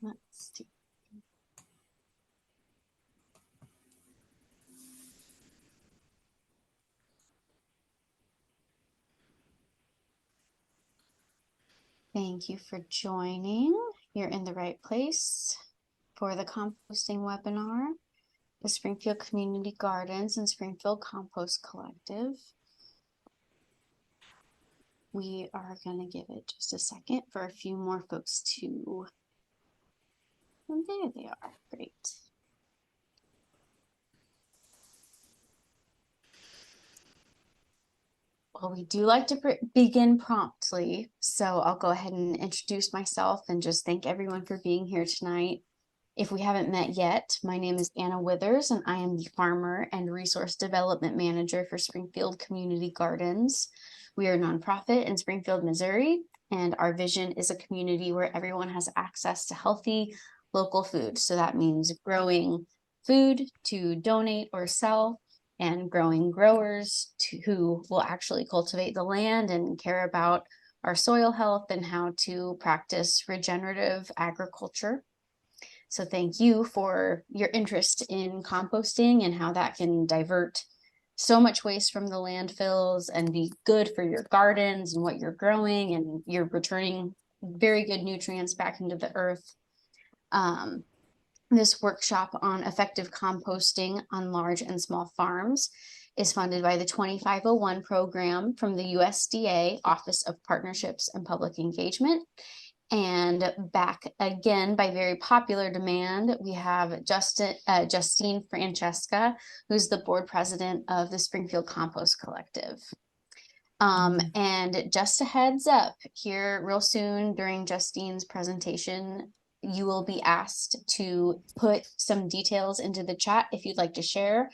Let's see. Thank you for joining. You're in the right place for the composting webinar, the Springfield Community Gardens and Springfield Compost Collective. We are going to give it just a second for a few more folks to, and there they are, great. Well, we do like to begin promptly, so I'll go ahead and introduce myself and just thank everyone for being here tonight. If we haven't met yet, my name is Anna Withers, and I am the Farmer and Resource Development Manager for Springfield Community Gardens. We are a nonprofit in Springfield, Missouri, and our vision is a community where everyone has access to healthy local food. So that means growing food to donate or sell, and growing growers who will actually cultivate the land and care about our soil health and how to practice regenerative agriculture. So thank you for your interest in composting and how that can divert so much waste from the landfills and be good for your gardens and what you're growing, and you're returning very good nutrients back into the earth. This workshop on effective composting on large and small farms is funded by the 2501 program from the USDA Office of Partnerships and Public Engagement. And back again by very popular demand, we have Justine Francesca, who's the board president of the Springfield Compost Collective. And just a heads up, here real soon during Justine's presentation, you will be asked to put some details into the chat if you'd like to share,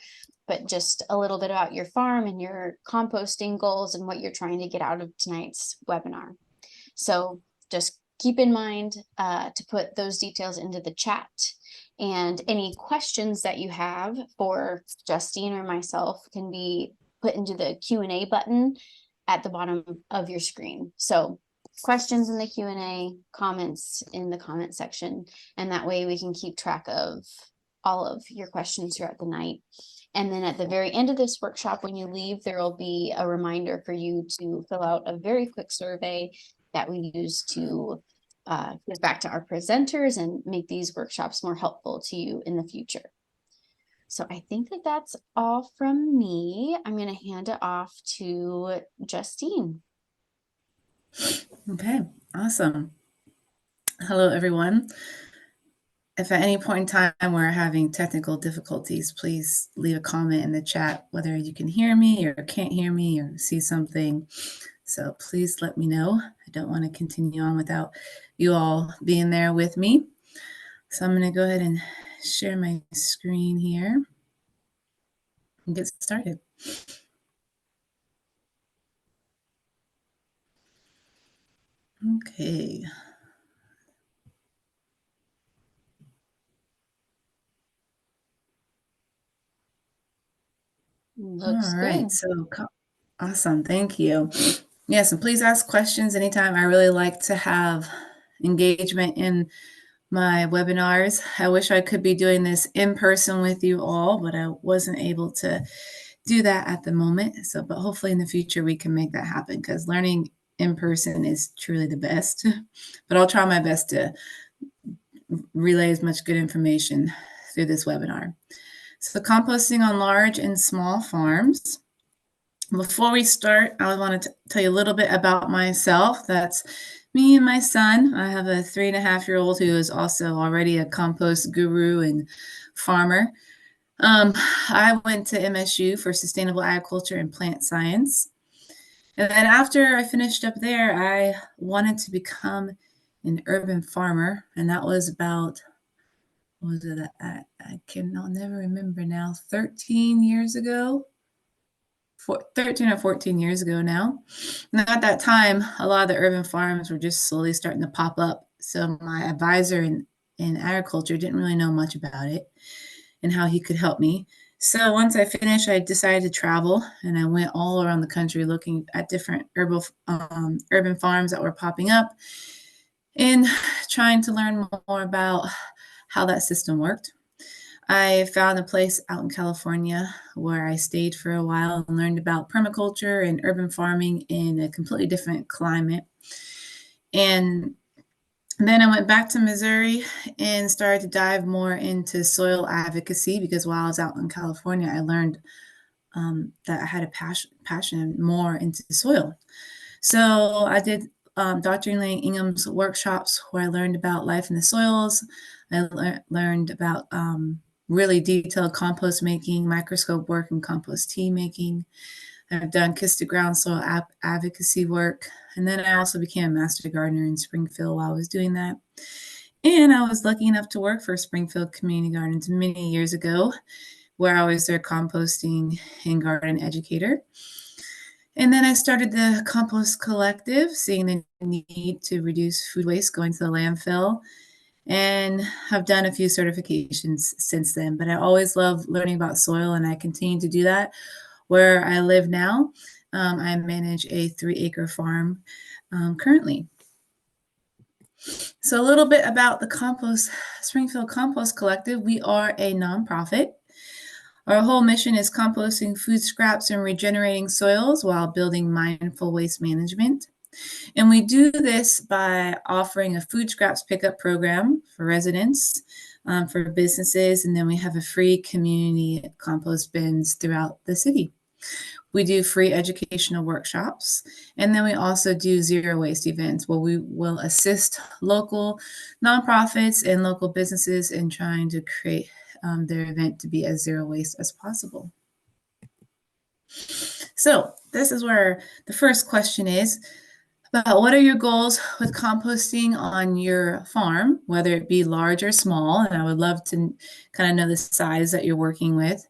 but just a little bit about your farm and your composting goals and what you're trying to get out of tonight's webinar. So just keep in mind to put those details into the chat, and any questions that you have for Justine or myself can be put into the Q&A button at the bottom of your screen. So questions in the Q&A, comments in the comment section, and that way we can keep track of all of your questions throughout the night. And then at the very end of this workshop, when you leave, there will be a reminder for you to fill out a very quick survey that we use to give back to our presenters and make these workshops more helpful to you in the future. So I think that that's all from me. I'm going to hand it off to Justine. Okay, awesome. Hello, everyone. If at any point in time we're having technical difficulties, please leave a comment in the chat, whether you can hear me or can't hear me or see something. So please let me know. I don't want to continue on without you all being there with me. So I'm going to go ahead and share my screen here and get started. Okay. Looks all right. good. So awesome. Thank you. Yes, and please ask questions anytime. I really like to have engagement in my webinars. I wish I could be doing this in person with you all, but I wasn't able to do that at the moment. So, but hopefully in the future we can make that happen, because learning in person is truly the best. But I'll try my best to relay as much good information through this webinar. So composting on large and small farms. Before we start, I want to tell you a little bit about myself. That's me and my son. I have a 3.5-year-old who is also already a compost guru and farmer. I went to MSU for sustainable agriculture and plant science. And then after I finished up there, I wanted to become an urban farmer. And that was about, what was it? I'll never remember now, 13 years ago. 13 or 14 years ago now. And at that time, a lot of the urban farms were just slowly starting to pop up. So my advisor in agriculture didn't really know much about it and how he could help me. So once I finished, I decided to travel, and I went all around the country looking at different urban farms that were popping up. In trying to learn more about how that system worked, I found a place out in California where I stayed for a while and learned about permaculture and urban farming in a completely different climate. And then I went back to Missouri and started to dive more into soil advocacy because while I was out in California, I learned that I had a passion more into soil. So I did Dr. Elaine Ingham's workshops where I learned about life in the soils. I learned about really detailed compost making, microscope work, and compost tea making. I've done kiss to ground soil advocacy work. And then I also became a master gardener in Springfield while I was doing that. And I was lucky enough to work for Springfield Community Gardens many years ago, where I was their composting and garden educator. And then I started the Compost Collective, seeing the need to reduce food waste going to the landfill. And have done a few certifications since then. But I always love learning about soil, and I continue to do that. Where I live now, I manage a 3-acre farm currently. So a little bit about the Springfield Compost Collective. We are a nonprofit. Our whole mission is composting food scraps and regenerating soils while building mindful waste management. And we do this by offering a food scraps pickup program for residents, for businesses, and then we have a free community compost bins throughout the city. We do free educational workshops, and then we also do zero waste events where we will assist local nonprofits and local businesses in trying to create their event to be as zero waste as possible. So this is where the first question is about what are your goals with composting on your farm, whether it be large or small, and I would love to kind of know the size that you're working with.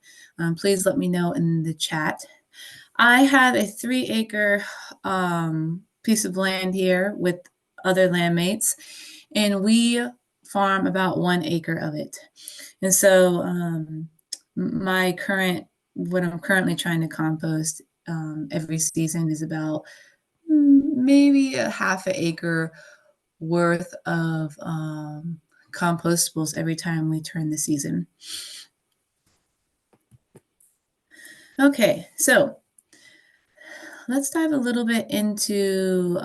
Please let me know in the chat. I have a 3-acre piece of land here with other landmates, and we farm about 1 acre of it. And so what I'm currently trying to compost every season is about maybe a half an acre worth of compostables every time we turn the season. Okay, so let's dive a little bit into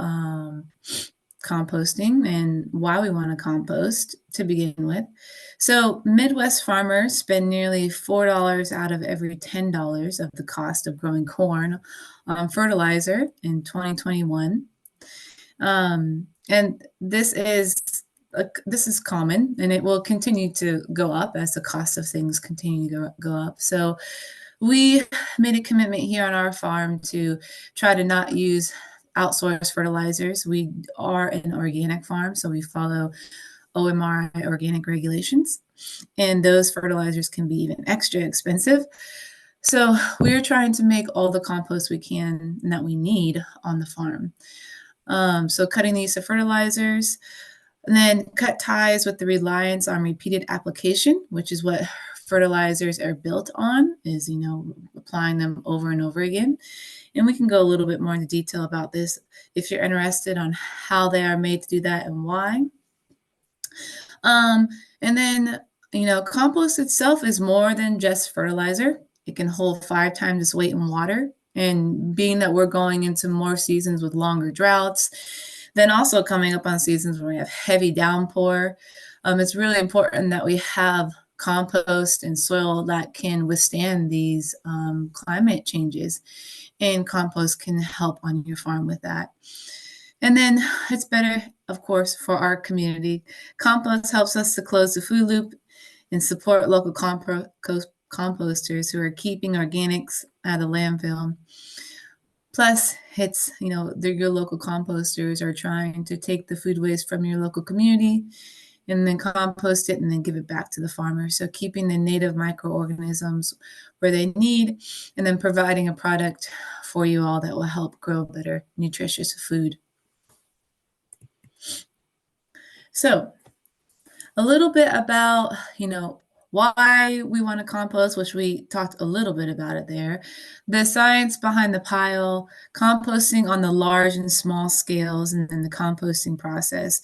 composting and why we want to compost to begin with. So Midwest farmers spend nearly $4 out of every $10 of the cost of growing corn on fertilizer in 2021. And this is common, and it will continue to go up as the cost of things continue to go up. So we made a commitment here on our farm to try to not use outsourced fertilizers. We are an organic farm, so we follow OMRI organic regulations, and those fertilizers can be even extra expensive. So we're trying to make all the compost we can and that we need on the farm. So cutting the use of fertilizers, and then cut ties with the reliance on repeated application, which is what fertilizers are built on, is, applying them over and over again. And we can go a little bit more into detail about this if you're interested on how they are made to do that and why. And then, compost itself is more than just fertilizer. It can hold 5 times its weight in water. And being that we're going into more seasons with longer droughts, then also coming up on seasons where we have heavy downpour, it's really important that we have compost and soil that can withstand these climate changes. And compost can help on your farm with that. And then it's better, of course, for our community. Compost helps us to close the food loop and support local composters who are keeping organics out of landfill. Plus, it's, your local composters are trying to take the food waste from your local community and then compost it and then give it back to the farmer. So keeping the native microorganisms where they need, and then providing a product for you all that will help grow better, nutritious food. So a little bit about, why we want to compost, which we talked a little bit about it there, the science behind the pile, composting on the large and small scales, and then the composting process.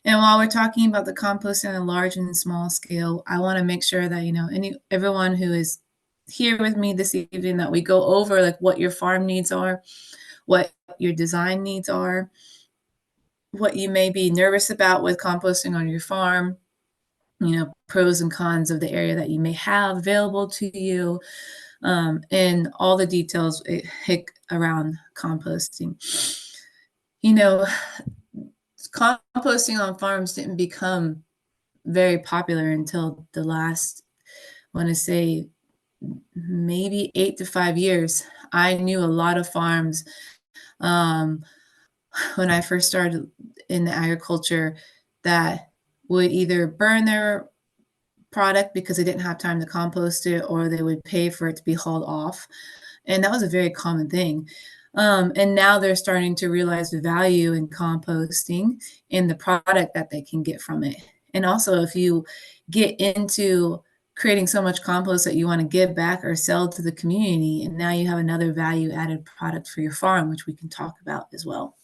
And while we're talking about the composting on a large and small scale, I want to make sure that, everyone who is here with me this evening, that we go over like what your farm needs are, what your design needs are, what you may be nervous about with composting on your farm, pros and cons of the area that you may have available to you, and all the details around composting. Composting on farms didn't become very popular until the last, I want to say, maybe 8 to 5 years. I knew a lot of farms when I first started in the agriculture that would either burn their product because they didn't have time to compost it, or they would pay for it to be hauled off. And that was a very common thing. And now they're starting to realize the value in composting and the product that they can get from it. And also, if you get into creating so much compost that you want to give back or sell to the community, and now you have another value added product for your farm, which we can talk about as well.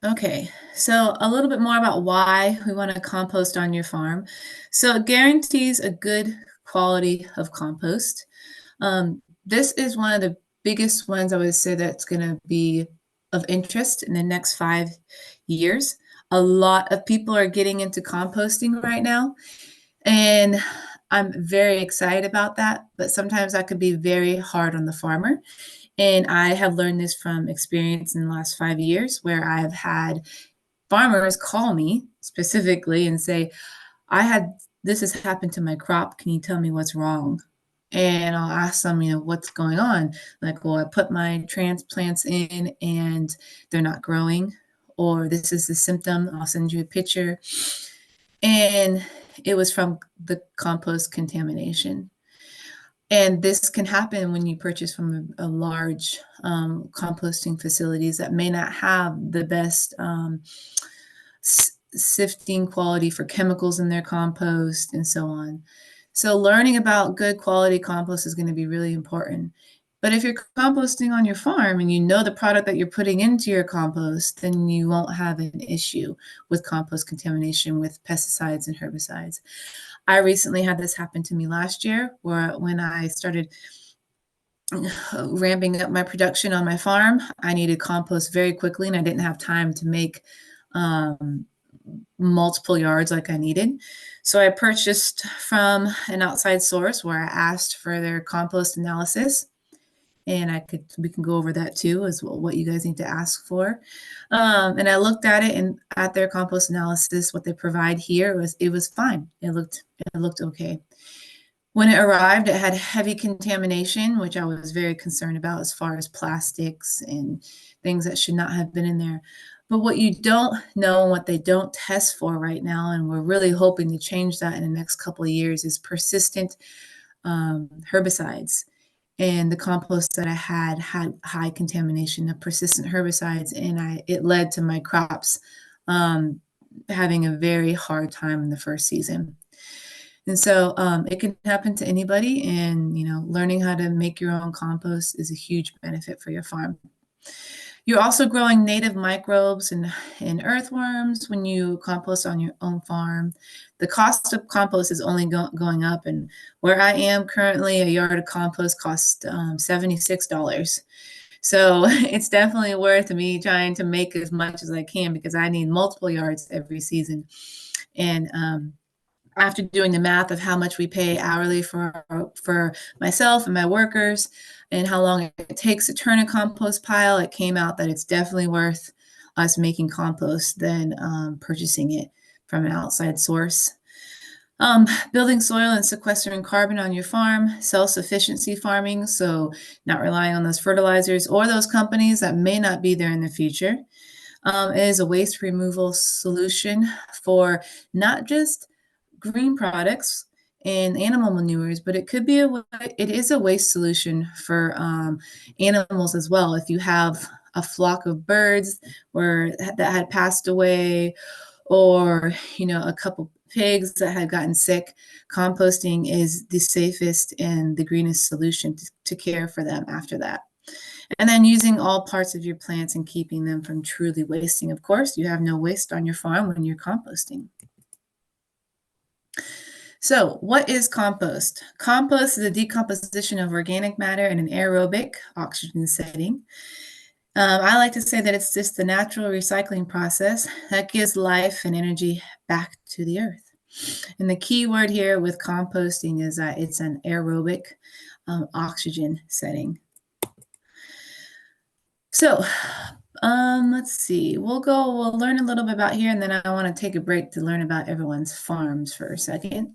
Okay, so a little bit more about why we want to compost on your farm. So it guarantees a good quality of compost. This is one of the biggest ones I would say that's going to be of interest in the next 5 years. A lot of people are getting into composting right now, and I'm very excited about that, but sometimes that could be very hard on the farmer. And I have learned this from experience in the last 5 years, where I've had farmers call me specifically and say, this has happened to my crop. Can you tell me what's wrong? And I'll ask them, what's going on? Like, well, I put my transplants in and they're not growing, or this is the symptom. I'll send you a picture. And it was from the compost contamination. And this can happen when you purchase from a large composting facilities that may not have the best sifting quality for chemicals in their compost and so on. So learning about good quality compost is going to be really important. But if you're composting on your farm and you know the product that you're putting into your compost, then you won't have an issue with compost contamination with pesticides and herbicides. I recently had this happen to me last year, where when I started ramping up my production on my farm, I needed compost very quickly, and I didn't have time to make multiple yards like I needed. So I purchased from an outside source, where I asked for their compost analysis. And we can go over that too, as well, what you guys need to ask for. And I looked at it, and at their compost analysis, what they provide here it was fine. It looked okay. When it arrived, it had heavy contamination, which I was very concerned about, as far as plastics and things that should not have been in there. But what you don't know, and what they don't test for right now, and we're really hoping to change that in the next couple of years, is persistent herbicides. And the compost that I had high contamination of persistent herbicides, and it led to my crops having a very hard time in the first season. And so it can happen to anybody, and learning how to make your own compost is a huge benefit for your farm. You're also growing native microbes and earthworms when you compost on your own farm. The cost of compost is only going up, and where I am currently, a yard of compost costs $76. So it's definitely worth me trying to make as much as I can, because I need multiple yards every season. And after doing the math of how much we pay hourly for myself and my workers, and how long it takes to turn a compost pile, it came out that it's definitely worth us making compost than purchasing it from an outside source. Building soil and sequestering carbon on your farm, self-sufficiency farming, so not relying on those fertilizers or those companies that may not be there in the future. It is a waste removal solution for not just green products and animal manures, but it is a waste solution for animals as well. If you have a flock of birds that had passed away, or, a couple pigs that had gotten sick, composting is the safest and the greenest solution to care for them after that. And then using all parts of your plants and keeping them from truly wasting. Of course, you have no waste on your farm when you're composting. So what is compost? Compost is a decomposition of organic matter in an aerobic oxygen setting. I like to say that it's just the natural recycling process that gives life and energy back to the earth. And the key word here with composting is that it's an aerobic oxygen setting. So let's see, we'll learn a little bit about here, and then I want to take a break to learn about everyone's farms for a second.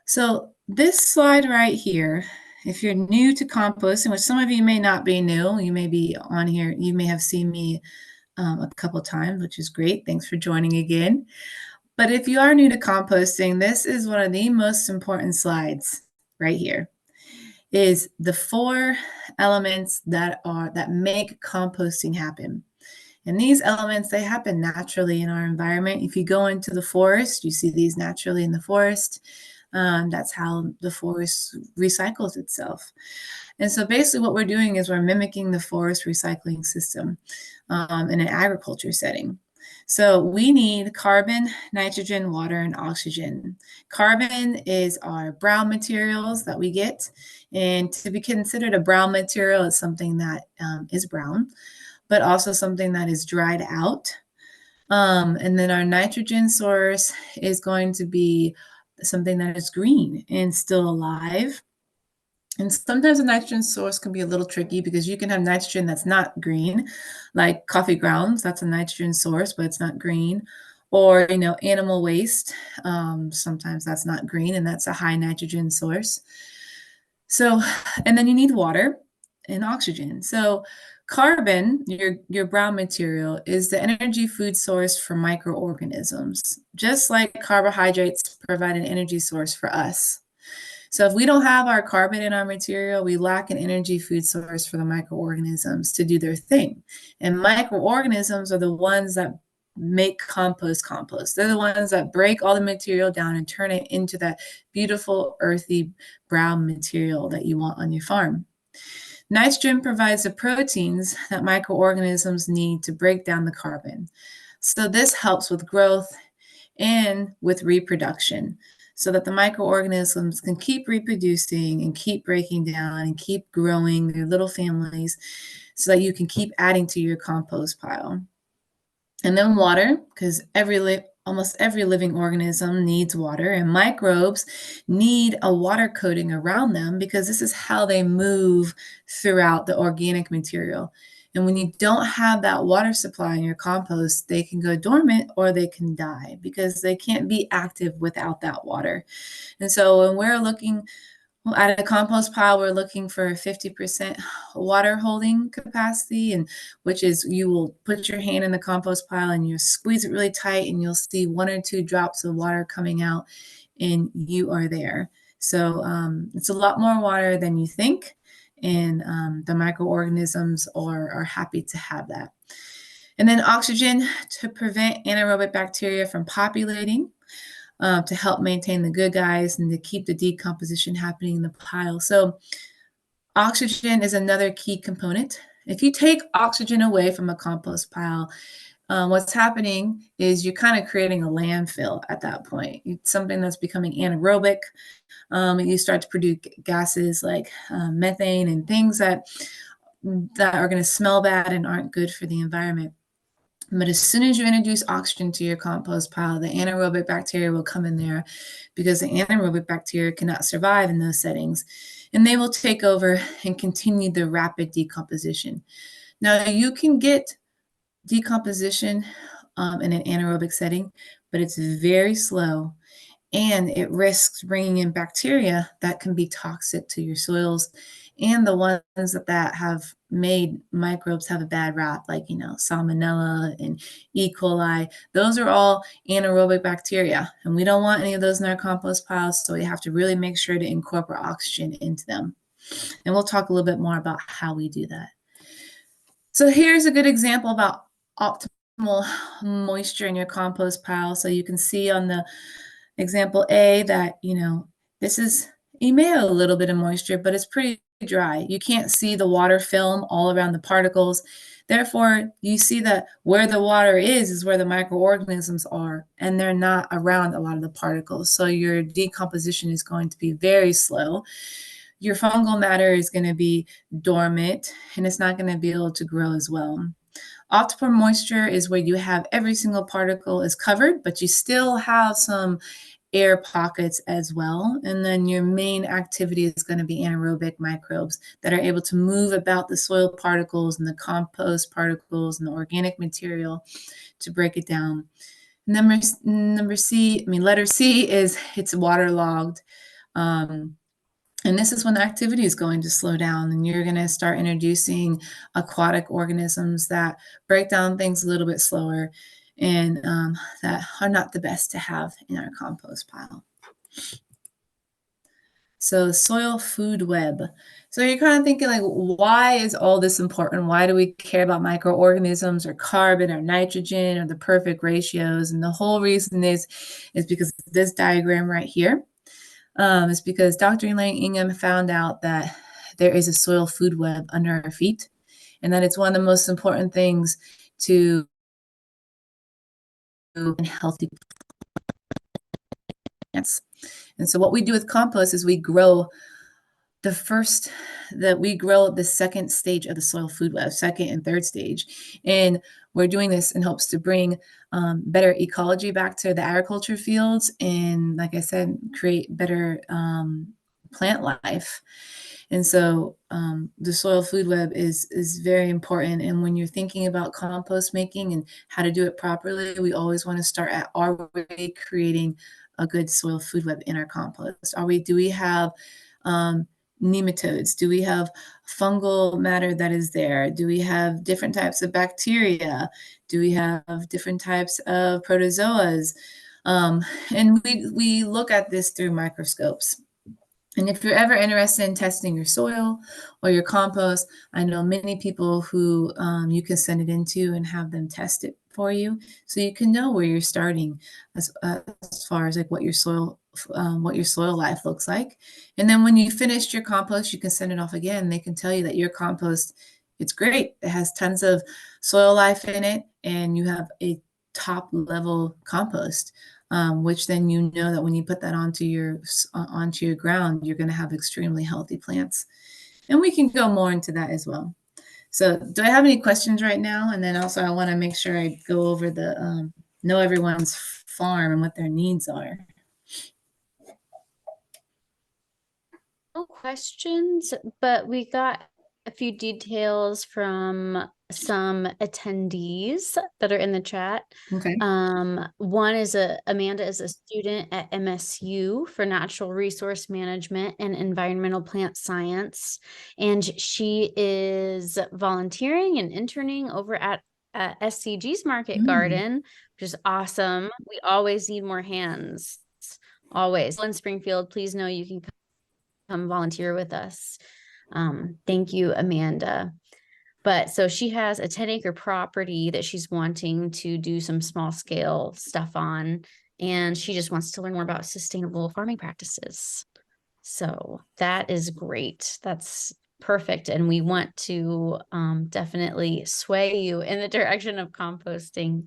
So this slide right here, if you're new to composting, which some of you may not be new, you may be on here, you may have seen me a couple times, which is great. Thanks for joining again. But if you are new to composting, this is one of the most important slides right here, is the 4 elements that make composting happen. And these elements, they happen naturally in our environment. If you go into the forest, you see these naturally in the forest. That's how the forest recycles itself. And so basically what we're doing is we're mimicking the forest recycling system in an agriculture setting. So we need carbon, nitrogen, water, and oxygen. Carbon is our brown materials that we get. And to be considered a brown material is something that is brown, but also something that is dried out. And then our nitrogen source is going to be something that is green and still alive. And sometimes the nitrogen source can be a little tricky because you can have nitrogen that's not green, like coffee grounds. That's a nitrogen source, but it's not green. Or, animal waste. Sometimes that's not green, and that's a high nitrogen source. So, and then you need water and oxygen. So carbon, your brown material, is the energy food source for microorganisms, just like carbohydrates provide an energy source for us. So if we don't have our carbon in our material, we lack an energy food source for the microorganisms to do their thing. And microorganisms are the ones that make compost. They're the ones that break all the material down and turn it into that beautiful, earthy, brown material that you want on your farm. Nitrogen provides the proteins that microorganisms need to break down the carbon. So this helps with growth and with reproduction, so that the microorganisms can keep reproducing and keep breaking down and keep growing their little families so that you can keep adding to your compost pile. And then water, because almost every living organism needs water, and microbes need a water coating around them because this is how they move throughout the organic material. And when you don't have that water supply in your compost, they can go dormant or they can die because they can't be active without that water. And so when we're looking at a compost pile, we're looking for 50% water holding capacity, and which is you will put your hand in the compost pile and you squeeze it really tight and you'll see 1 or 2 drops of water coming out and you are there. So it's a lot more water than you think. And the microorganisms are happy to have that. And then oxygen to prevent anaerobic bacteria from populating, to help maintain the good guys and to keep the decomposition happening in the pile. So oxygen is another key component. If you take oxygen away from a compost pile, what's happening is you're kind of creating a landfill at that point. It's something that's becoming anaerobic. And you start to produce gases like methane and things that are going to smell bad and aren't good for the environment. But as soon as you introduce oxygen to your compost pile, the anaerobic bacteria will come in there because the anaerobic bacteria cannot survive in those settings. And they will take over and continue the rapid decomposition. Now, you can get decomposition in an anaerobic setting, but it's very slow. And it risks bringing in bacteria that can be toxic to your soils, and the ones that have made microbes have a bad rap, like, salmonella and E. coli. Those are all anaerobic bacteria, and we don't want any of those in our compost piles, so we have to really make sure to incorporate oxygen into them. And we'll talk a little bit more about how we do that. So here's a good example about optimal moisture in your compost pile. So you can see on the example A that, this is, you may have a little bit of moisture, but it's pretty dry. You can't see the water film all around the particles. Therefore, you see that where the water is where the microorganisms are, and they're not around a lot of the particles. So your decomposition is going to be very slow. Your fungal matter is going to be dormant, and it's not going to be able to grow as well. Optimal moisture is where you have every single particle is covered, but you still have some air pockets as well. And then your main activity is going to be anaerobic microbes that are able to move about the soil particles and the compost particles and the organic material to break it down. Letter C is it's waterlogged. And this is when the activity is going to slow down, and you're going to start introducing aquatic organisms that break down things a little bit slower, and that are not the best to have in our compost pile. So soil food web. So you're kind of thinking like, why is all this important? Why do we care about microorganisms or carbon or nitrogen or the perfect ratios? And the whole reason is because this diagram right here. Is because Dr. Elaine Ingham found out that there is a soil food web under our feet, and that it's one of the most important things to healthy plants. And so what we do with compost is we grow the second stage of the soil food web, second and third stage. And we're doing this in hopes to bring better ecology back to the agriculture fields, and, like I said, create better plant life. And so the soil food web is very important. And when you're thinking about compost making and how to do it properly, we always want to start at, are we creating a good soil food web in our compost? Do we have nematodes? Do we have fungal matter that is there? Do we have different types of bacteria? Do we have different types of protozoas? And we look at this through microscopes. And if you're ever interested in testing your soil or your compost, I know many people who you can send it into and have them test it for you, so you can know where you're starting as far as like what your soil life looks like. And then when you finish your compost, you can send it off again. They can tell you that your compost, it's great. It has tons of soil life in it, and you have a top level compost. Which then you know that when you put that onto your ground, you're going to have extremely healthy plants. And we can go more into that as well. So do I have any questions right now? And then also I want to make sure I go over the know everyone's farm and what their needs are. No questions, but we got a few details from some attendees that are in the chat. Okay. One is Amanda is a student at MSU for Natural Resource Management and Environmental Plant Science, and she is volunteering and interning over at SCG's Market Garden, which is awesome. We always need more hands. Always. In Springfield, please know you can come volunteer with us. Thank you, Amanda. But so she has a 10-acre property that she's wanting to do some small scale stuff on, and she just wants to learn more about sustainable farming practices. So that is great. That's perfect. And we want to definitely sway you in the direction of composting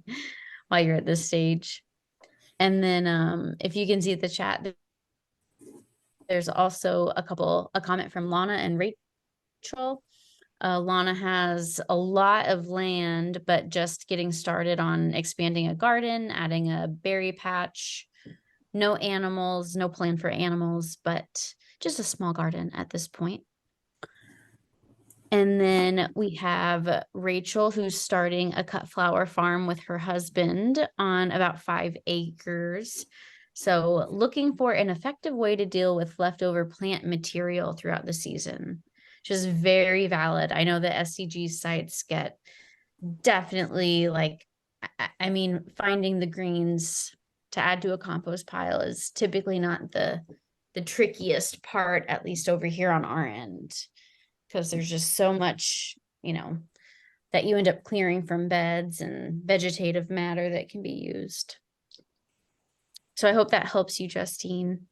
while you're at this stage. And then if you can see the chat, there's also a comment from Lana and Rachel. Lana has a lot of land, but just getting started on expanding a garden, adding a berry patch. No animals, no plan for animals, but just a small garden at this point. And then we have Rachel, who's starting a cut flower farm with her husband on about 5 acres. So looking for an effective way to deal with leftover plant material throughout the season, which is very valid. I know the SCG sites get definitely like, I mean, finding the greens to add to a compost pile is typically not the trickiest part, at least over here on our end, because there's just so much, that you end up clearing from beds and vegetative matter that can be used. So I hope that helps you, Justine.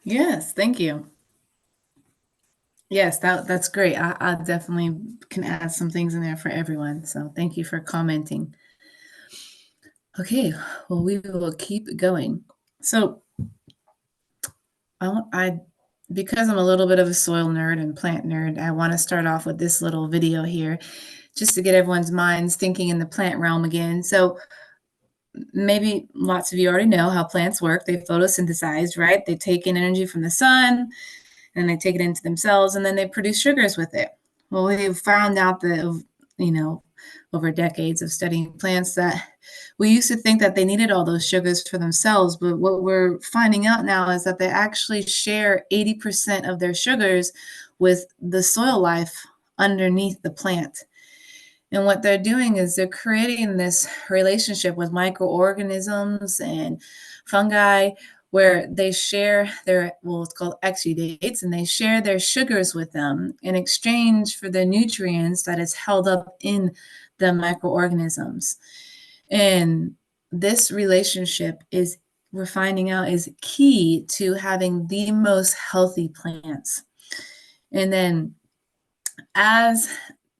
Yes, thank you. Yes, that's great. I definitely can add some things in there for everyone. So thank you for commenting. Okay, well, we will keep going. So I because I'm a little bit of a soil nerd and plant nerd, I want to start off with this little video here just to get everyone's minds thinking in the plant realm again. So maybe lots of you already know how plants work. They photosynthesize, right? They take in energy from the sun and they take it into themselves and then they produce sugars with it. Well, we've found out that, over decades of studying plants that we used to think that they needed all those sugars for themselves, but what we're finding out now is that they actually share 80% of their sugars with the soil life underneath the plant. And what they're doing is they're creating this relationship with microorganisms and fungi where they share their, well, it's called exudates, and they share their sugars with them in exchange for the nutrients that is held up in the microorganisms. And this relationship is, we're finding out, is key to having the most healthy plants. And then as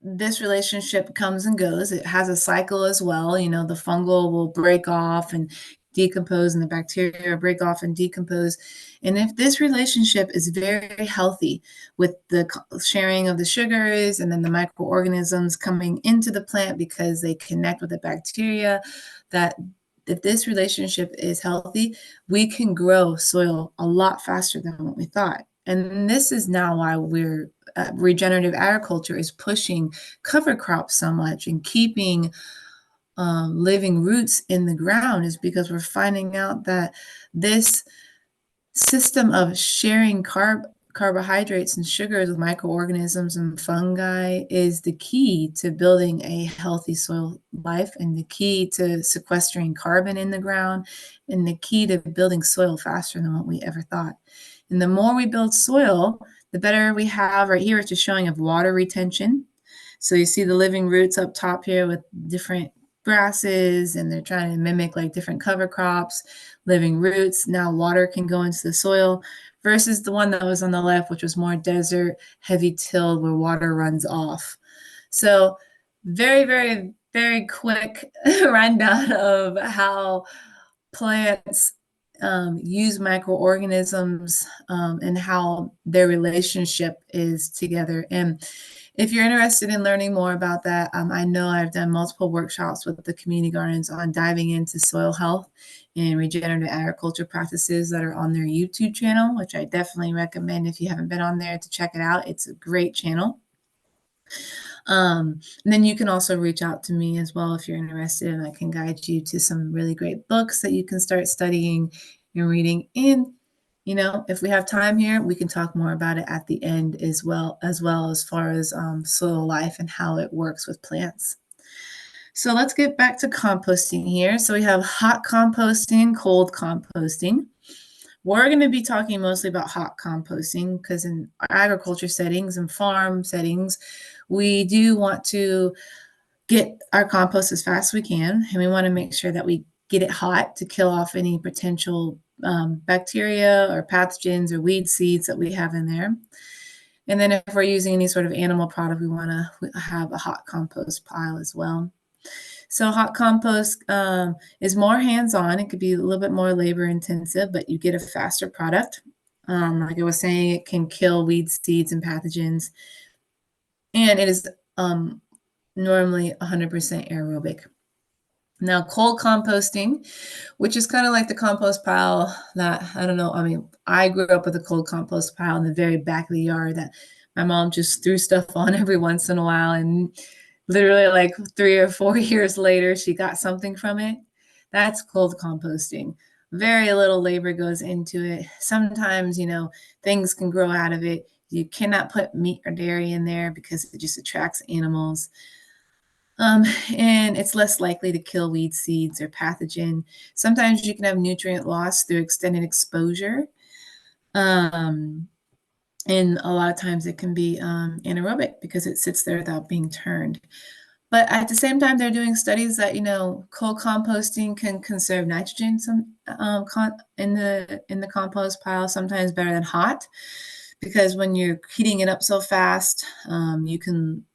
this relationship comes and goes, it has a cycle as well. The fungal will break off and decompose, and the bacteria break off and decompose. And if this relationship is very healthy with the sharing of the sugars and then the microorganisms coming into the plant because they connect with the bacteria, that if this relationship is healthy, we can grow soil a lot faster than what we thought. And this is now why regenerative agriculture is pushing cover crops so much and keeping living roots in the ground, is because we're finding out that this system of sharing carbohydrates and sugars with microorganisms and fungi is the key to building a healthy soil life, and the key to sequestering carbon in the ground, and the key to building soil faster than what we ever thought. And the more we build soil, the better we have. Right here, it's just showing of water retention. So you see the living roots up top here with different grasses, and they're trying to mimic like different cover crops, living roots. Now water can go into the soil versus the one that was on the left, which was more desert, heavy tilled, where water runs off. So very, very, very quick rundown of how plants use microorganisms and how their relationship is together. And if you're interested in learning more about that, I know I've done multiple workshops with the community gardens on diving into soil health and regenerative agriculture practices that are on their YouTube channel, which I definitely recommend if you haven't been on there to check it out. It's a great channel. And then you can also reach out to me as well if you're interested, and I can guide you to some really great books that you can start studying and reading. And if we have time here, we can talk more about it at the end as far as soil life and how it works with plants. So let's get back to composting here. So we have hot composting, cold composting. We're going to be talking mostly about hot composting because in agriculture settings and farm settings, we do want to get our compost as fast as we can, and we want to make sure that we get it hot to kill off any potential bacteria or pathogens or weed seeds that we have in there. And then if we're using any sort of animal product, we want to have a hot compost pile as well. So hot compost is more hands-on. It could be a little bit more labor intensive, but you get a faster product. Like I was saying, it can kill weed seeds and pathogens. And it is normally 100% aerobic. Now, cold composting, which is kind of like the compost pile that, I don't know, I grew up with a cold compost pile in the very back of the yard that my mom just threw stuff on every once in a while, and literally like 3 or 4 years later, she got something from it. That's cold composting. Very little labor goes into it. Sometimes, things can grow out of it. You cannot put meat or dairy in there because it just attracts animals. And it's less likely to kill weed seeds or pathogen. Sometimes you can have nutrient loss through extended exposure. And a lot of times it can be anaerobic because it sits there without being turned. But at the same time, they're doing studies that, cold composting can conserve nitrogen in the compost pile, sometimes better than hot, because when you're heating it up so fast, you can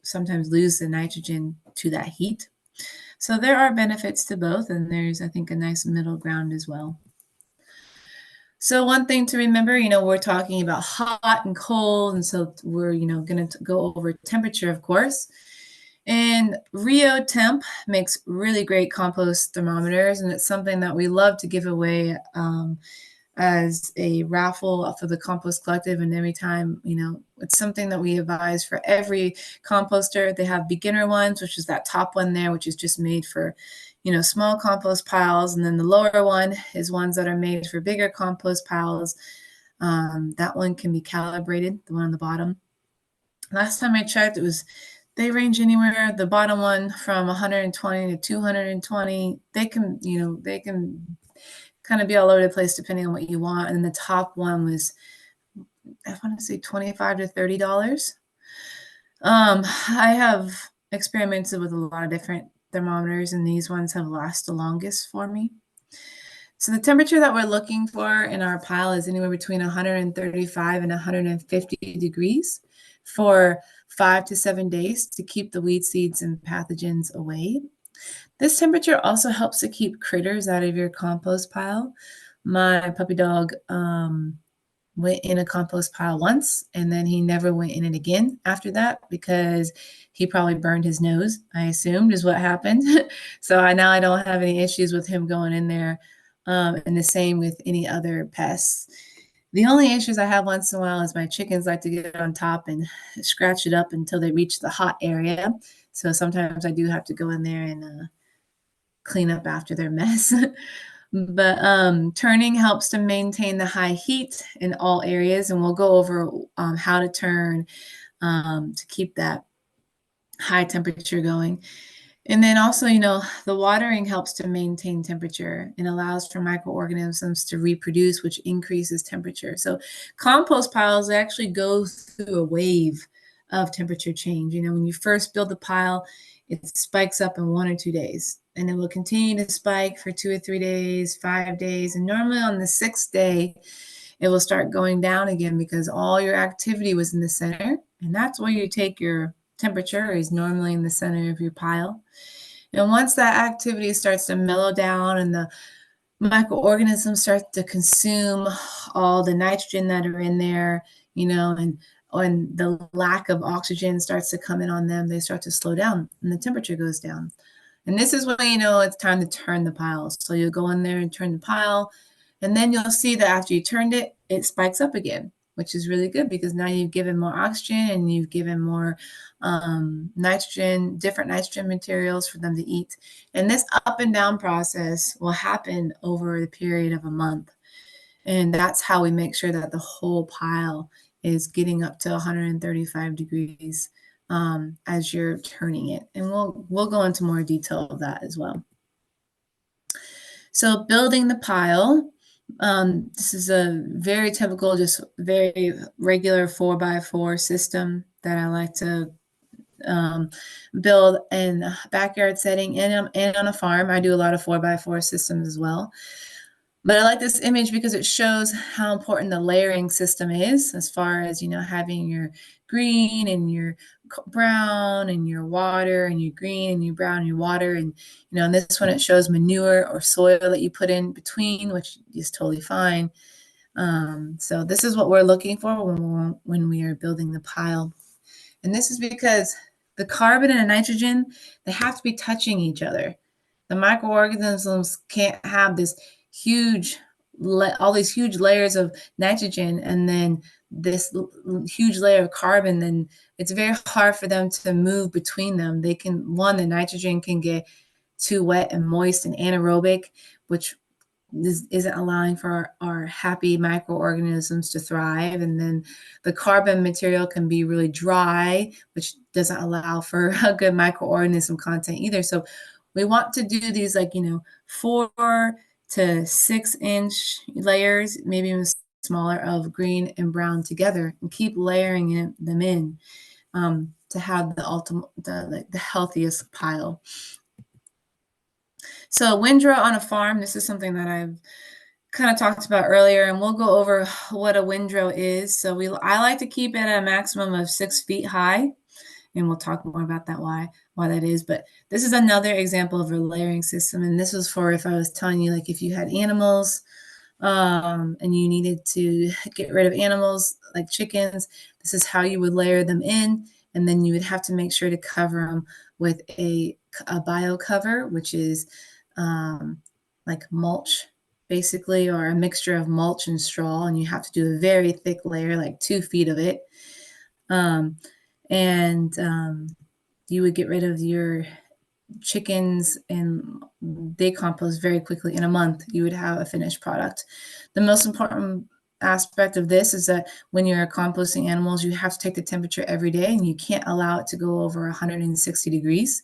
sometimes lose the nitrogen to that heat. So there are benefits to both, and there's, I think, a nice middle ground as well. So one thing to remember, we're talking about hot and cold, and so we're, going to go over temperature, of course. And Rio Temp makes really great compost thermometers, and it's something that we love to give away as a raffle for the Compost Collective. And every time, it's something that we advise for every composter. They have beginner ones, which is that top one there, which is just made for, small compost piles. And then the lower one is ones that are made for bigger compost piles. That one can be calibrated, the one on the bottom. Last time I checked, they range anywhere, the bottom one from 120 to 220. They can kind of be all over the place depending on what you want. And the top one was, I want to say $25 to $30. I have experimented with a lot of different thermometers, and these ones have lasted the longest for me. So the temperature that we're looking for in our pile is anywhere between 135 and 150 degrees for 5 to 7 days to keep the weed seeds and pathogens away. This temperature also helps to keep critters out of your compost pile. My puppy dog went in a compost pile once, and then he never went in it again after that because he probably burned his nose, I assumed is what happened. So now I don't have any issues with him going in there, and the same with any other pests. The only issues I have once in a while is my chickens like to get on top and scratch it up until they reach the hot area. So sometimes I do have to go in there and clean up after their mess. But turning helps to maintain the high heat in all areas, and we'll go over how to turn to keep that high temperature going. And then also, the watering helps to maintain temperature and allows for microorganisms to reproduce, which increases temperature. So compost piles actually go through a wave of temperature change. When you first build the pile, it spikes up in 1 or 2 days, and it will continue to spike for 2 or 3 days, 5 days. And normally on the 6th day, it will start going down again because all your activity was in the center. And that's where you take your temperature, is normally in the center of your pile. And once that activity starts to mellow down and the microorganisms start to consume all the nitrogen that are in there, and when the lack of oxygen starts to come in on them, they start to slow down and the temperature goes down. And this is when it's time to turn the pile. So you'll go in there and turn the pile, and then you'll see that after you turned it, it spikes up again, which is really good because now you've given more oxygen and you've given more nitrogen, different nitrogen materials for them to eat. And this up and down process will happen over the period of a month. And that's how we make sure that the whole pile is getting up to 135 degrees as you're turning it. And we'll go into more detail of that as well. So building the pile, this is a very typical, just very regular 4x4 system that I like to build in a backyard setting and on a farm. I do a lot of 4x4 systems as well. But I like this image because it shows how important the layering system is as far as, having your green and your brown and your water and your green and your brown and your water. And, in this one, it shows manure or soil that you put in between, which is totally fine. So this is what we're looking for when we are building the pile. And this is because the carbon and the nitrogen, they have to be touching each other. The microorganisms can't have this all these huge layers of nitrogen and then this huge layer of carbon. Then it's very hard for them to move between them. The nitrogen can get too wet and moist and anaerobic, which isn't allowing for our happy microorganisms to thrive. And then the carbon material can be really dry, which doesn't allow for a good microorganism content either. So we want to do these 4 to 6 inch layers, maybe even smaller, of green and brown together, and keep layering them in. to have the ultimate, the healthiest pile. So windrow on a farm, this is something that I've kind of talked about earlier, and we'll go over what a windrow is. So I like to keep it at a maximum of 6 feet high, and we'll talk more about that why that is. But this is another example of a layering system, and this was for if I was telling you, like, if you had animals and you needed to get rid of animals like chickens, this is how you would layer them in, and then you would have to make sure to cover them with a bio cover, which is like mulch basically, or a mixture of mulch and straw, and you have to do a very thick layer, like 2 feet of it. You would get rid of your chickens and they compost very quickly. In a month, you would have a finished product. The most important aspect of this is that when you're composting animals, you have to take the temperature every day, and you can't allow it to go over 160 degrees.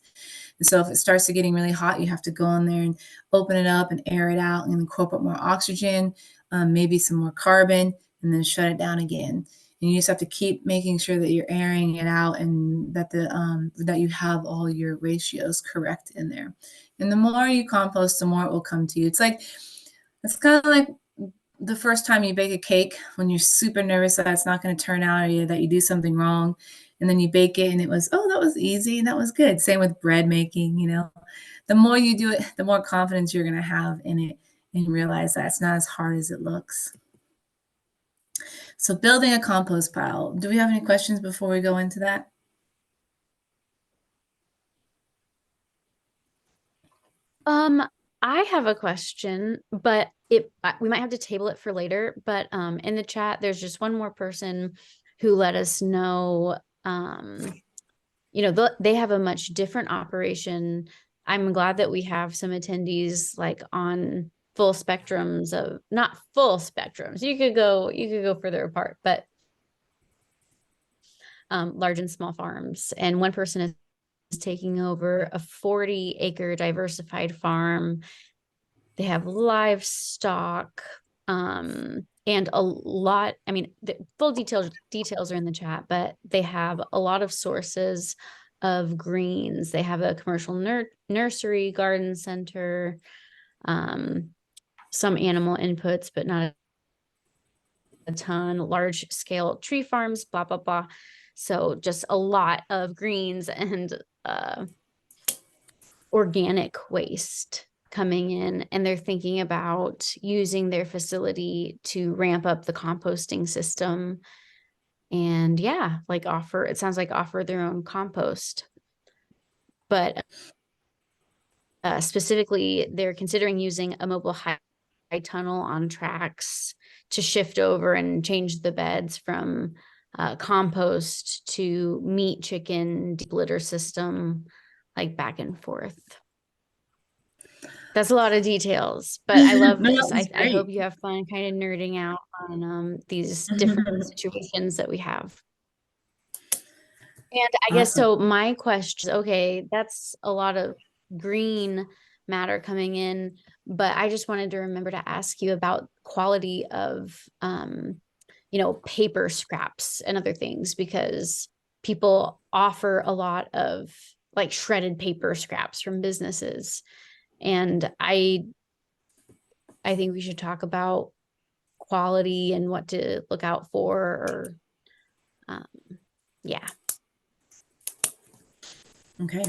And so if it starts to getting really hot, you have to go in there and open it up and air it out and incorporate more oxygen, maybe some more carbon, and then shut it down again. And you just have to keep making sure that you're airing it out and that that you have all your ratios correct in there. And the more you compost, the more it will come to you. It's kind of like the first time you bake a cake when you're super nervous that it's not going to turn out, or that you do something wrong, and then you bake it and it was, oh, that was easy and that was good. Same with bread making, the more you do it, the more confidence you're going to have in it and realize that it's not as hard as it looks. So building a compost pile. Do we have any questions before we go into that? I have a question, but we might have to table it for later. But in the chat, there's just one more person who let us know. They have a much different operation. I'm glad that we have some attendees like on full spectrums of, not full spectrums. You could go further apart, but large and small farms. And one person is taking over a 40-acre diversified farm. They have livestock, and a lot, the full details are in the chat, but they have a lot of sources of greens. They have a commercial nursery, garden center, some animal inputs, but not a ton, large scale tree farms, blah, blah, blah. So just a lot of greens and organic waste coming in, and they're thinking about using their facility to ramp up the composting system and it sounds like offer their own compost. But specifically, they're considering using a mobile high tunnel on tracks to shift over and change the beds from compost to meat, chicken, deep litter system, like back and forth. That's a lot of details, but I love this. I hope you have fun kind of nerding out on these different situations that we have. And I guess so my question, okay, that's a lot of green matter coming in, but I just wanted to remember to ask you about quality of paper scraps and other things, because people offer a lot of like shredded paper scraps from businesses. And I think we should talk about quality and what to look out for, or yeah. Okay,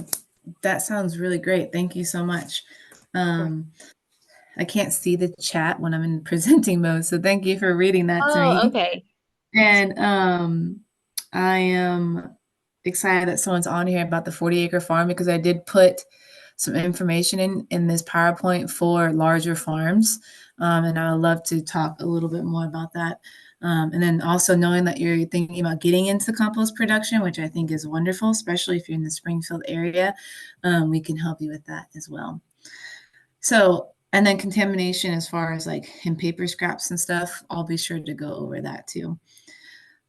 that sounds really great. Thank you so much. I can't see the chat when I'm in presenting mode, so thank you for reading that to me. Okay. And I am excited that someone's on here about the 40-acre farm, because I did put some information in this PowerPoint for larger farms, and I would love to talk a little bit more about that. And then also knowing that you're thinking about getting into compost production, which I think is wonderful, especially if you're in the Springfield area, we can help you with that as well. So, and then contamination as far as like in paper scraps and stuff, I'll be sure to go over that too.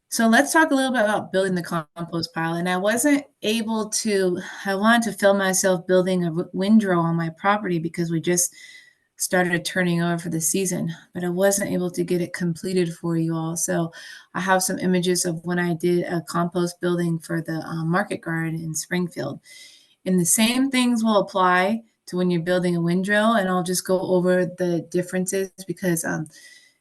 So let's talk a little bit about building the compost pile. And I wanted to film myself building a windrow on my property, because we just started turning over for the season, but I wasn't able to get it completed for you all. So I have some images of when I did a compost building for the market garden in Springfield. And the same things will apply to when you're building a windrow, and I'll just go over the differences because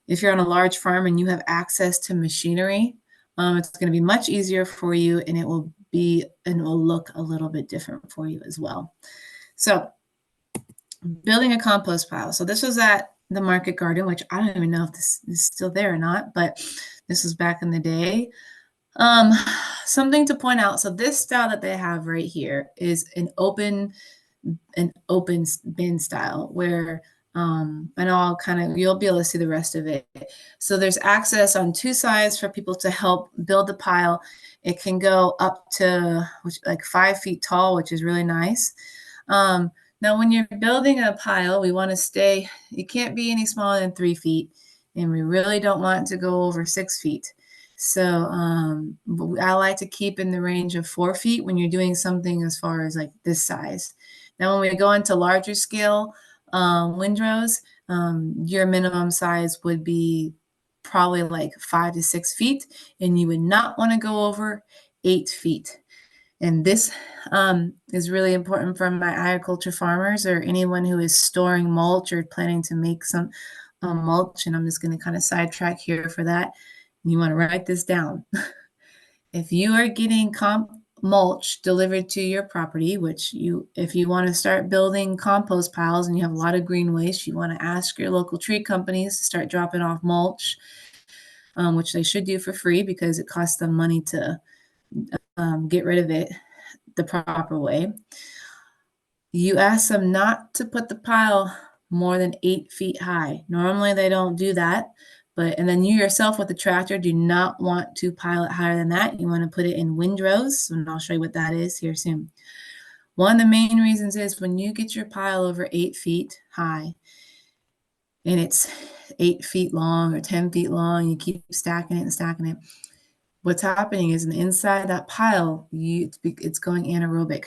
if you're on a large farm and you have access to machinery, it's going to be much easier for you, and it will look a little bit different for you as well. So building a compost pile. So this was at the market garden, which I don't even know if this is still there or not, but this was back in the day. Something to point out. So this style that they have right here is an open bin style where and you'll be able to see the rest of it. So there's access on two sides for people to help build the pile. It can go up to like 5 feet tall, which is really nice. Now, when you're building a pile, we want to stay, it can't be any smaller than 3 feet, and we really don't want to go over 6 feet. So I like to keep in the range of 4 feet when you're doing something as far as like this size. Now, when we go into larger scale windrows, your minimum size would be probably like 5 to 6 feet, and you would not want to go over 8 feet. And this is really important for my agriculture farmers or anyone who is storing mulch or planning to make some mulch. And I'm just going to kind of sidetrack here for that. You want to write this down. If you are getting mulch delivered to your property, if you want to start building compost piles and you have a lot of green waste, you want to ask your local tree companies to start dropping off mulch, which they should do for free because it costs them money to get rid of it the proper way. You ask them not to put the pile more than 8 feet high. Normally they don't do that, and then you yourself with the tractor do not want to pile it higher than that. You want to put it in windrows, and I'll show you what that is here soon. One of the main reasons is when you get your pile over 8 feet high, and it's 8 feet long or 10 feet long, you keep stacking it and stacking it. What's happening is inside that pile, it's going anaerobic.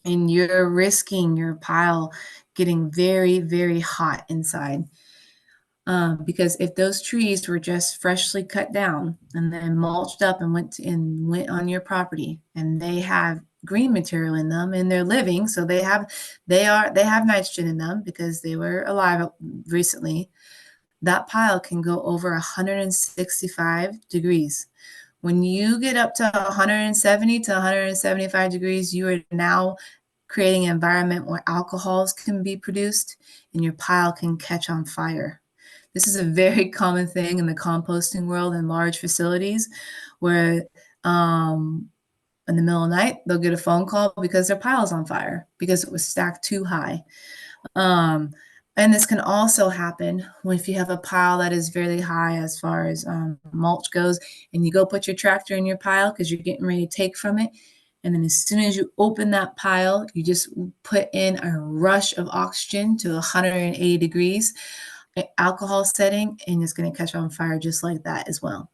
And you're risking your pile getting very, very hot inside. Because if those trees were just freshly cut down and then mulched up and went on your property, and they have green material in them and they're living, so they have nitrogen in them because they were alive recently, that pile can go over 165 degrees. When you get up to 170 to 175 degrees, you are now creating an environment where alcohols can be produced and your pile can catch on fire. This is a very common thing in the composting world in large facilities where in the middle of the night, they'll get a phone call because their pile's on fire because it was stacked too high. And this can also happen if you have a pile that is very high as far as mulch goes, and you go put your tractor in your pile because you're getting ready to take from it. And then as soon as you open that pile, you just put in a rush of oxygen to 180 degrees, alcohol setting, and it's going to catch on fire just like that as well.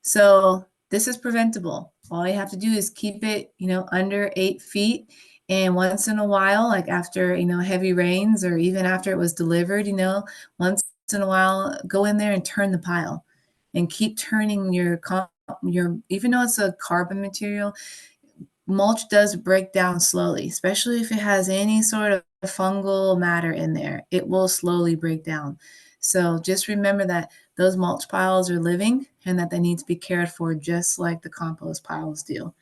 So this is preventable. All you have to do is keep it, under 8 feet. And once in a while, like after, heavy rains or even after it was delivered, once in a while, go in there and turn the pile and keep turning your, even though it's a carbon material, mulch does break down slowly, especially if it has any sort of fungal matter in there. It will slowly break down. So just remember that those mulch piles are living and that they need to be cared for just like the compost piles do.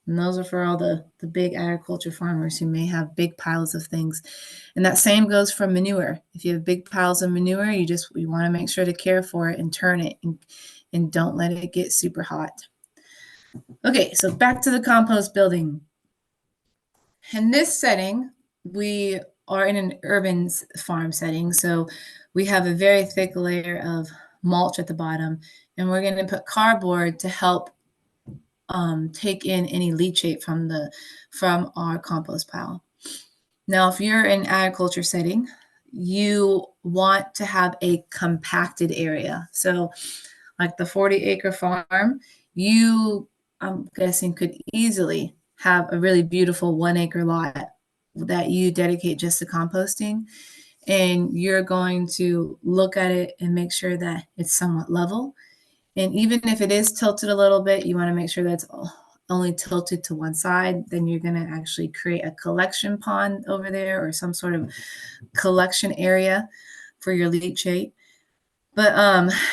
And those are for all the big agriculture farmers who may have big piles of things. And that same goes for manure. If you have big piles of manure, you want to make sure to care for it and turn it and don't let it get super hot. Okay, so back to the compost building. In this setting, we are in an urban farm setting, so we have a very thick layer of mulch at the bottom, and we're going to put cardboard to help take in any leachate from our compost pile. Now, if you're in agriculture setting, you want to have a compacted area. So like the 40-acre farm, I'm guessing, could easily have a really beautiful 1-acre lot that you dedicate just to composting. and you're going to look at it and make sure that it's somewhat level. And even if it is tilted a little bit, you want to make sure that's only tilted to one side. Then you're going to actually create a collection pond over there or some sort of collection area for your leachate. But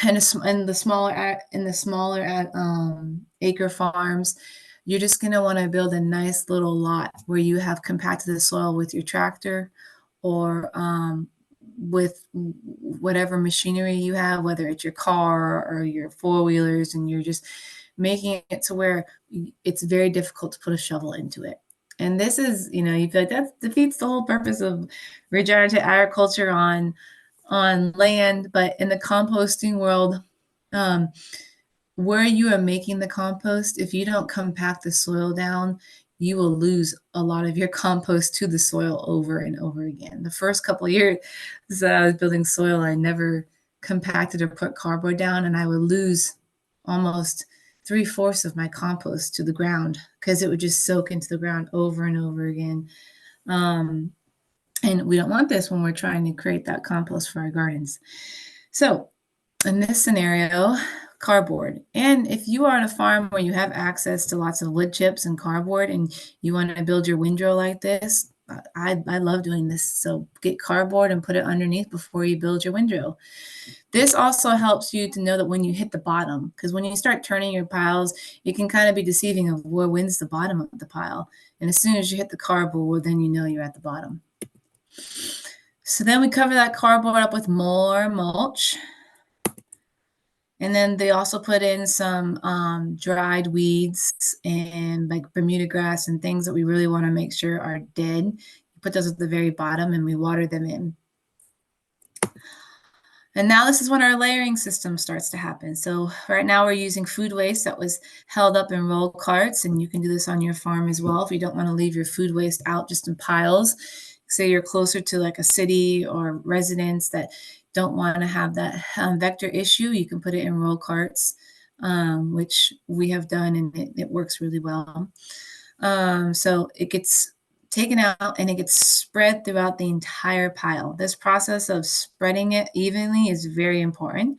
in the smaller acre farms, you're just gonna want to build a nice little lot where you have compacted the soil with your tractor or with whatever machinery you have, whether it's your car or your four-wheelers, and you're just making it to where it's very difficult to put a shovel into it. And this is, you feel like that defeats the whole purpose of regenerative agriculture on land. But in the composting world, where you are making the compost, if you don't compact the soil down, you will lose a lot of your compost to the soil over and over again. The first couple of years that I was building soil, I never compacted or put cardboard down, and I would lose almost 3/4 of my compost to the ground because it would just soak into the ground over and over again. And we don't want this when we're trying to create that compost for our gardens. So in this scenario, cardboard. And if you are on a farm where you have access to lots of wood chips and cardboard and you want to build your windrow like this, I love doing this. So get cardboard and put it underneath before you build your windrow. This also helps you to know that when you hit the bottom, because when you start turning your piles, it can kind of be deceiving of when's the bottom of the pile. And as soon as you hit the cardboard, well, then you know you're at the bottom. So then we cover that cardboard up with more mulch. And then they also put in some dried weeds and like Bermuda grass and things that we really want to make sure are dead. We put those at the very bottom and we water them in. And now this is when our layering system starts to happen. So right now we're using food waste that was held up in roll carts, and you can do this on your farm as well if you don't want to leave your food waste out just in piles. Say you're closer to like a city or residents that don't want to have that vector issue, you can put it in roll carts, which we have done, and it works really well. So it gets taken out and it gets spread throughout the entire pile. This process of spreading it evenly is very important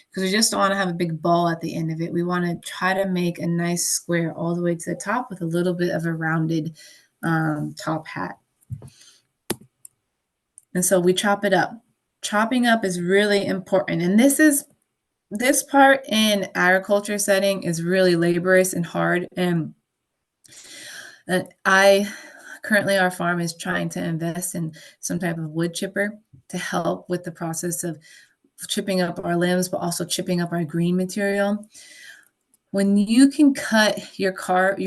because we just don't want to have a big ball at the end of it. We want to try to make a nice square all the way to the top with a little bit of a rounded top hat. And so we chop it up. Chopping up is really important. And this part in agriculture setting is really laborious and hard. And currently our farm is trying to invest in some type of wood chipper to help with the process of chipping up our limbs, but also chipping up our green material. When you can cut your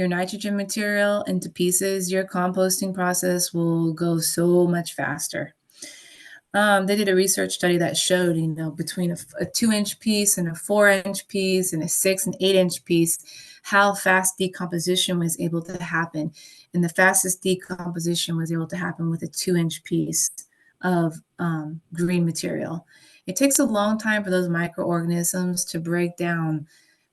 nitrogen material into pieces, your composting process will go so much faster. They did a research study that showed, between a 2-inch piece and a 4-inch piece and a 6 and 8-inch piece, how fast decomposition was able to happen. And the fastest decomposition was able to happen with a 2-inch piece of green material. It takes a long time for those microorganisms to break down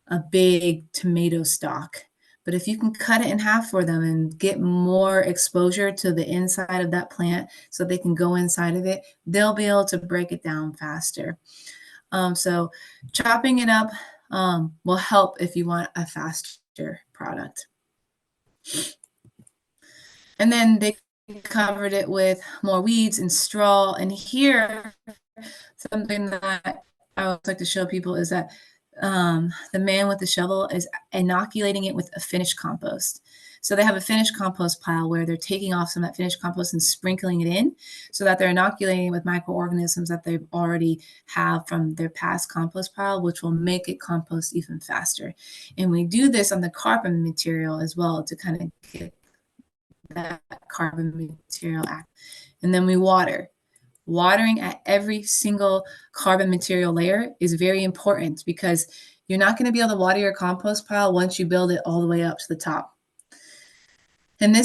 a big tomato stalk. But if you can cut it in half for them and get more exposure to the inside of that plant so they can go inside of it, they'll be able to break it down faster. So chopping it up will help if you want a faster product. And then they covered it with more weeds and straw. And here, something that I would like to show people is that the man with the shovel is inoculating it with a finished compost. So they have a finished compost pile where they're taking off some of that finished compost and sprinkling it in so that they're inoculating it with microorganisms that they already have from their past compost pile, which will make it compost even faster. And we do this on the carbon material as well to kind of get that carbon material act. And then we water. Watering at every single carbon material layer is very important because you're not going to be able to water your compost pile once you build it all the way up to the top. And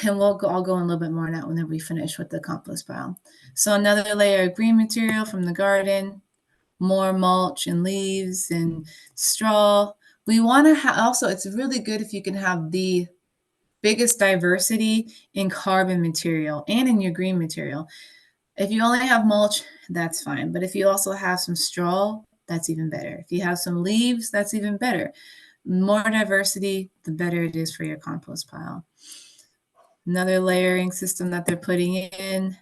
I'll go in a little bit more on that when we finish with the compost pile. So another layer of green material from the garden, more mulch and leaves and straw. We want to also, it's really good if you can have the biggest diversity in carbon material and in your green material. If you only have mulch, that's fine. But if you also have some straw, that's even better. If you have some leaves, that's even better. More diversity, the better it is for your compost pile. Another layering system that they're putting in.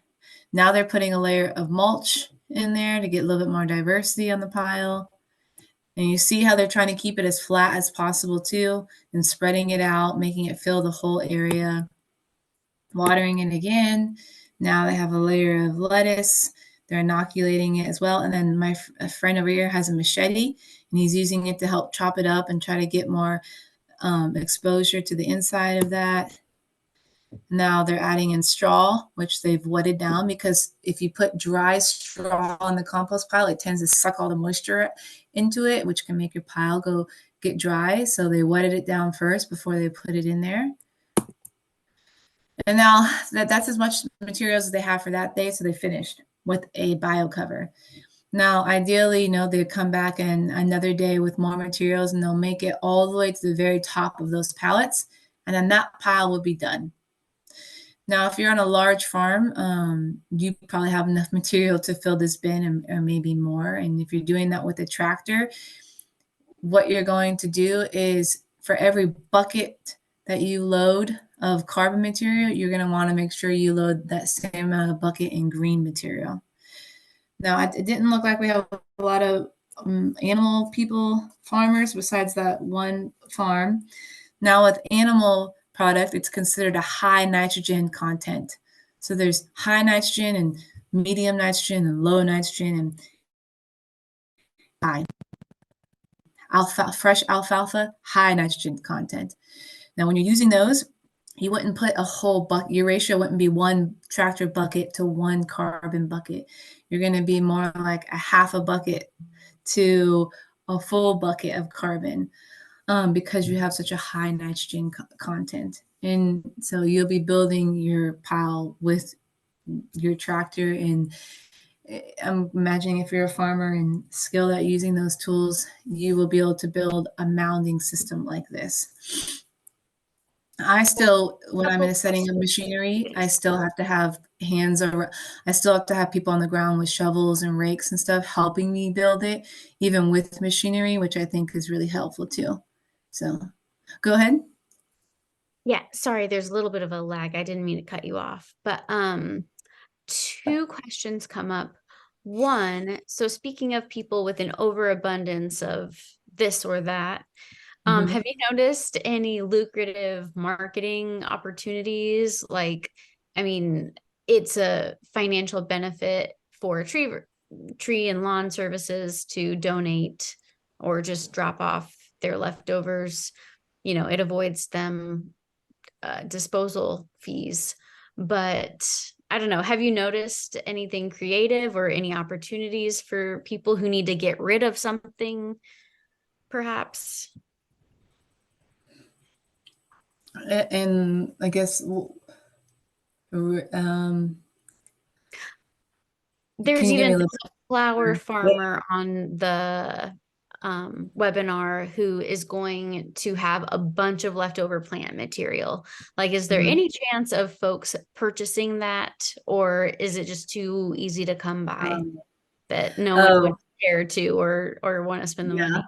Now they're putting a layer of mulch in there to get a little bit more diversity on the pile. And you see how they're trying to keep it as flat as possible too, and spreading it out, making it fill the whole area. Watering it again. Now they have a layer of lettuce. They're inoculating it as well. And then my friend over here has a machete, and he's using it to help chop it up and try to get more exposure to the inside of that. Now they're adding in straw, which they've wetted down, because if you put dry straw on the compost pile, it tends to suck all the moisture into it, which can make your pile get dry. So they wetted it down first before they put it in there. And now that's as much materials as they have for that day, so they finished with a bio cover. Now, ideally, they come back in another day with more materials, and they'll make it all the way to the very top of those pallets, and then that pile will be done. Now, if you're on a large farm, you probably have enough material to fill this bin, or maybe more. And if you're doing that with a tractor, what you're going to do is, for every bucket that you load of carbon material, you're going to want to make sure you load that same amount of bucket in green material. Now, it didn't look like we have a lot of animal people, farmers, besides that one farm. Now, with animal product, it's considered a high nitrogen content. So there's high nitrogen and medium nitrogen and low nitrogen and high. Fresh alfalfa, high nitrogen content. Now, when you're using those, you wouldn't put a whole bucket. Your ratio wouldn't be one tractor bucket to one carbon bucket. You're going to be more like a half a bucket to a full bucket of carbon, because you have such a high nitrogen content. And so you'll be building your pile with your tractor. And I'm imagining if you're a farmer and skilled at using those tools, you will be able to build a mounding system like this. When I'm in a setting of machinery, I still have to have I still have to have people on the ground with shovels and rakes and stuff helping me build it, even with machinery, which I think is really helpful too. So go ahead. Yeah, sorry, there's a little bit of a lag. I didn't mean to cut you off, but two questions come up. One, so speaking of people with an overabundance of this or that, have you noticed any lucrative marketing opportunities? Like, I mean, it's a financial benefit for tree and lawn services to donate or just drop off their leftovers. It avoids them disposal fees. But I don't know, have you noticed anything creative or any opportunities for people who need to get rid of something, perhaps? And I guess There's can you give me even a little a flower bit? farmer on the webinar who is going to have a bunch of leftover plant material. Like, is there any chance of folks purchasing that, or is it just too easy to come by that no one would care to or want to spend the money?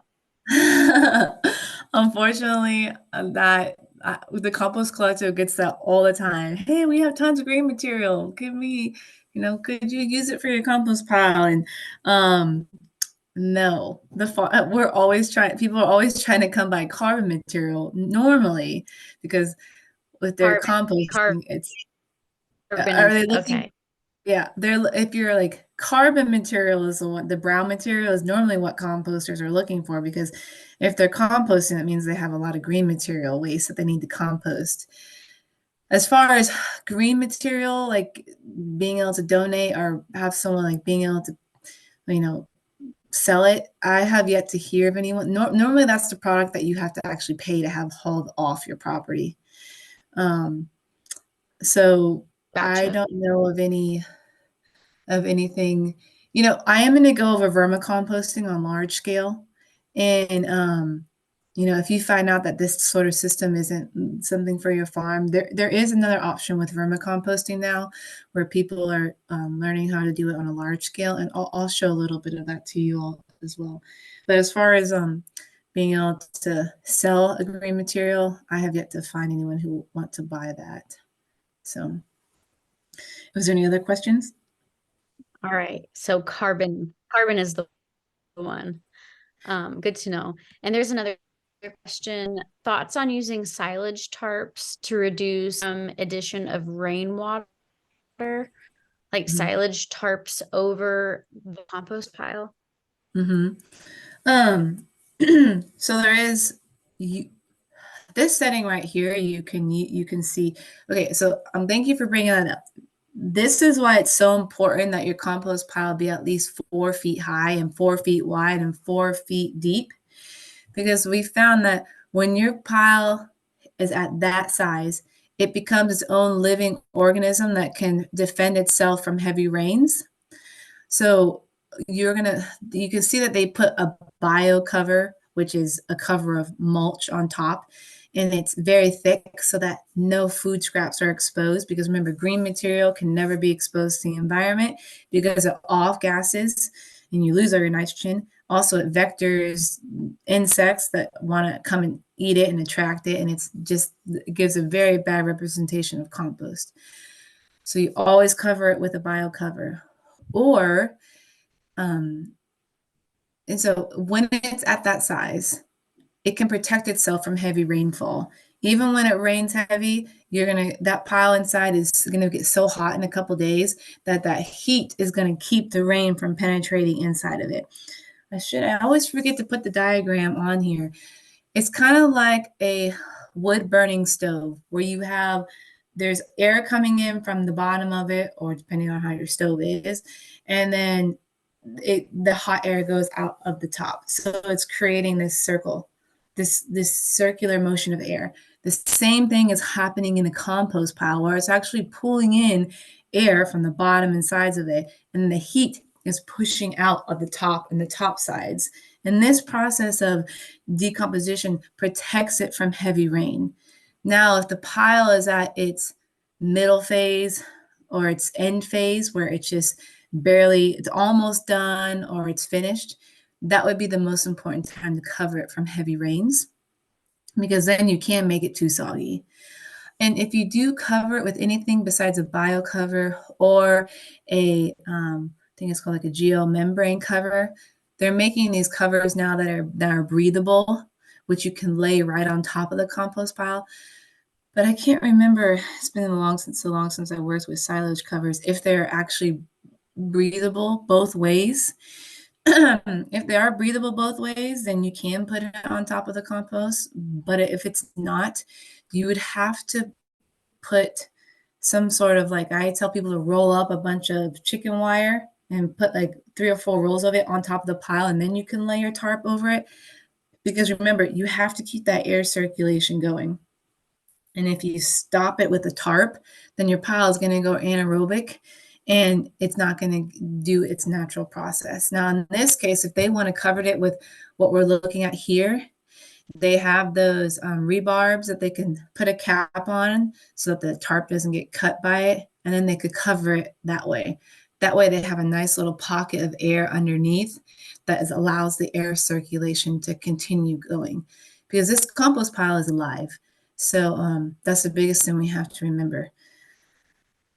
Unfortunately, the compost collector gets that all the time. Hey, we have tons of green material. Give me, could you use it for your compost pile? And no, we're always trying. People are always trying to come by carbon material normally, because with their composting, are they looking? Okay. Yeah, if you're like, carbon material is the brown material is normally what composters are looking for, because if they're composting, that means they have a lot of green material waste that they need to compost. As far as green material, like being able to donate or have someone like being able to, sell it, I have yet to hear of anyone. Normally that's the product that you have to actually pay to have hauled off your property. So I Gotcha. don't know of anything. I am going to go over vermicomposting on large scale. And if you find out that this sort of system isn't something for your farm, there is another option with vermicomposting now, where people are learning how to do it on a large scale, and I'll show a little bit of that to you all as well. But as far as being able to sell a green material, I have yet to find anyone who want to buy that. So, was there any other questions? All right. So carbon is the one. Good to know. And there's another question. Thoughts on using silage tarps to reduce addition of rainwater, like silage tarps over the compost pile? So there is this setting right here. You can see. Okay, so thank you for bringing that up. This is why it's so important that your compost pile be at least 4 feet high and 4 feet wide and 4 feet deep, because we found that when your pile is at that size, it becomes its own living organism that can defend itself from heavy rains. So you can see that they put a bio cover, which is a cover of mulch on top, and it's very thick so that no food scraps are exposed, because remember, green material can never be exposed to the environment because of off gases, and you lose all your nitrogen. Also, it vectors insects that want to come and eat it and attract it, and it gives a very bad representation of compost. So you always cover it with a bio cover. Or and so when it's at that size, it can protect itself from heavy rainfall. Even when it rains heavy, that pile inside is gonna get so hot in a couple days that heat is gonna keep the rain from penetrating inside of it. I always forget to put the diagram on here. It's kind of like a wood burning stove where there's air coming in from the bottom of it, or depending on how your stove is, and then the hot air goes out of the top. So it's creating this circle, this circular motion of air. The same thing is happening in a compost pile, where it's actually pulling in air from the bottom and sides of it, and the heat is pushing out of the top and the top sides. And this process of decomposition protects it from heavy rain. Now, if the pile is at its middle phase or its end phase, where it's almost done or it's finished, that would be the most important time to cover it from heavy rains, because then you can't make it too soggy. And if you do cover it with anything besides a bio cover or I think it's called like a geomembrane cover, they're making these covers now that are breathable, which you can lay right on top of the compost pile. But I can't remember, it's been so long since I worked with silage covers, if they're actually breathable both ways. If they are breathable both ways, then you can put it on top of the compost. But if it's not, you would have to put some sort of, like, I tell people to roll up a bunch of chicken wire and put like 3 or 4 rolls of it on top of the pile, and then you can lay your tarp over it. Because remember, you have to keep that air circulation going. And if you stop it with a tarp, then your pile is going to go anaerobic, and it's not going to do its natural process. Now, in this case, if they want to cover it with what we're looking at here, they have those rebarbs that they can put a cap on so that the tarp doesn't get cut by it, and then they could cover it that way. That way they have a nice little pocket of air underneath that allows the air circulation to continue going, because this compost pile is alive. So that's the biggest thing we have to remember.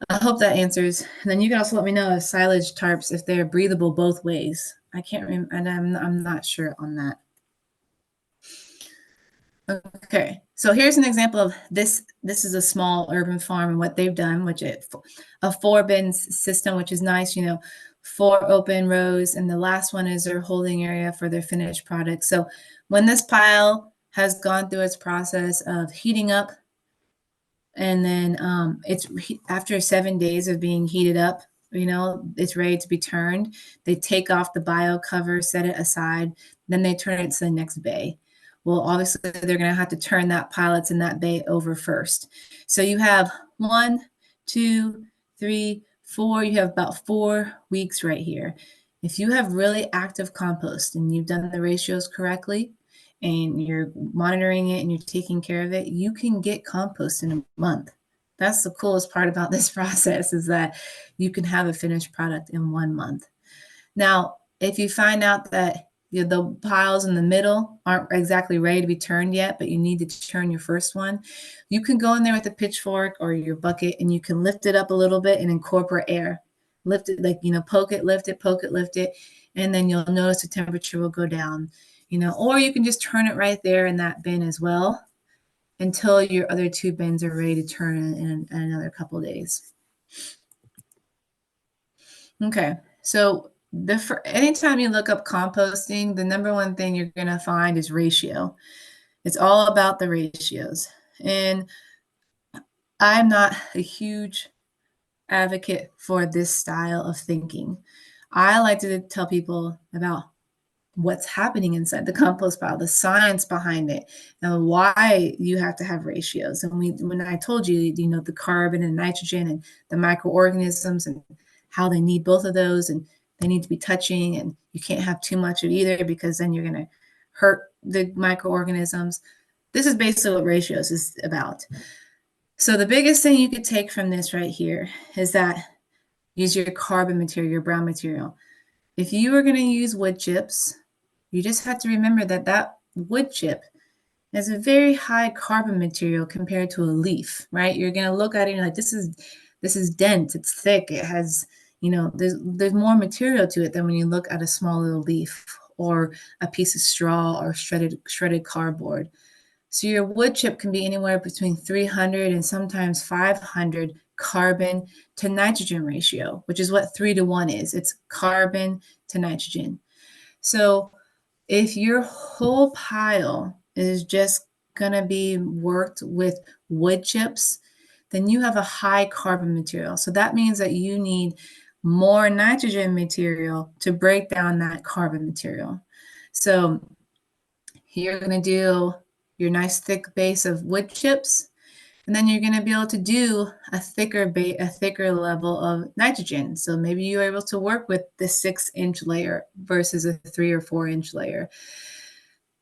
I hope that answers. And then you can also let me know if silage tarps, if they're breathable both ways. I can't remember, and I'm not sure on that. Okay, so here's an example of this. This is a small urban farm, and what they've done, which is a 4-bin system, which is nice, 4 open rows, and the last one is their holding area for their finished product. So when this pile has gone through its process of heating up, and then it's after 7 days of being heated up, it's ready to be turned. They take off the bio cover, set it aside, then they turn it to the next bay. Well, obviously, they're going to have to turn that pallets in that bay over first. So you have 1, 2, 3, 4. You have about 4 weeks right here. If you have really active compost and you've done the ratios correctly, and you're monitoring it and you're taking care of it, you can get compost in a month. That's the coolest part about this process, is that you can have a finished product in 1 month. Now, if you find out that the piles in the middle aren't exactly ready to be turned yet, but you need to turn your first one, you can go in there with a pitchfork or your bucket and you can lift it up a little bit and incorporate air. Lift it, like, poke it, lift it, poke it, lift it, and then you'll notice the temperature will go down, or you can just turn it right there in that bin as well until your other 2 bins are ready to turn in another couple of days. Okay, so anytime you look up composting, the number one thing you're going to find is ratio. It's all about the ratios. And I'm not a huge advocate for this style of thinking. I like to tell people about what's happening inside the compost pile, the science behind it, and why you have to have ratios. And when I told you, the carbon and nitrogen and the microorganisms and how they need both of those, and they need to be touching, and you can't have too much of either because then you're going to hurt the microorganisms. This is basically what ratios is about. So the biggest thing you could take from this right here is that use your carbon material, your brown material. If you are going to use wood chips, you just have to remember that wood chip is a very high carbon material compared to a leaf, right? You're going to look at it and like, this is dense, it's thick, it has, there's more material to it than when you look at a small little leaf or a piece of straw or shredded cardboard. So your wood chip can be anywhere between 300 and sometimes 500 carbon to nitrogen ratio, which is what 3:1 is. It's carbon to nitrogen. So if your whole pile is just going to be worked with wood chips, then you have a high carbon material. So that means that you need more nitrogen material to break down that carbon material. So you're going to do your nice thick base of wood chips, and then you're going to be able to do a thicker level of nitrogen. So maybe you're able to work with the 6-inch layer versus a 3 or 4-inch layer.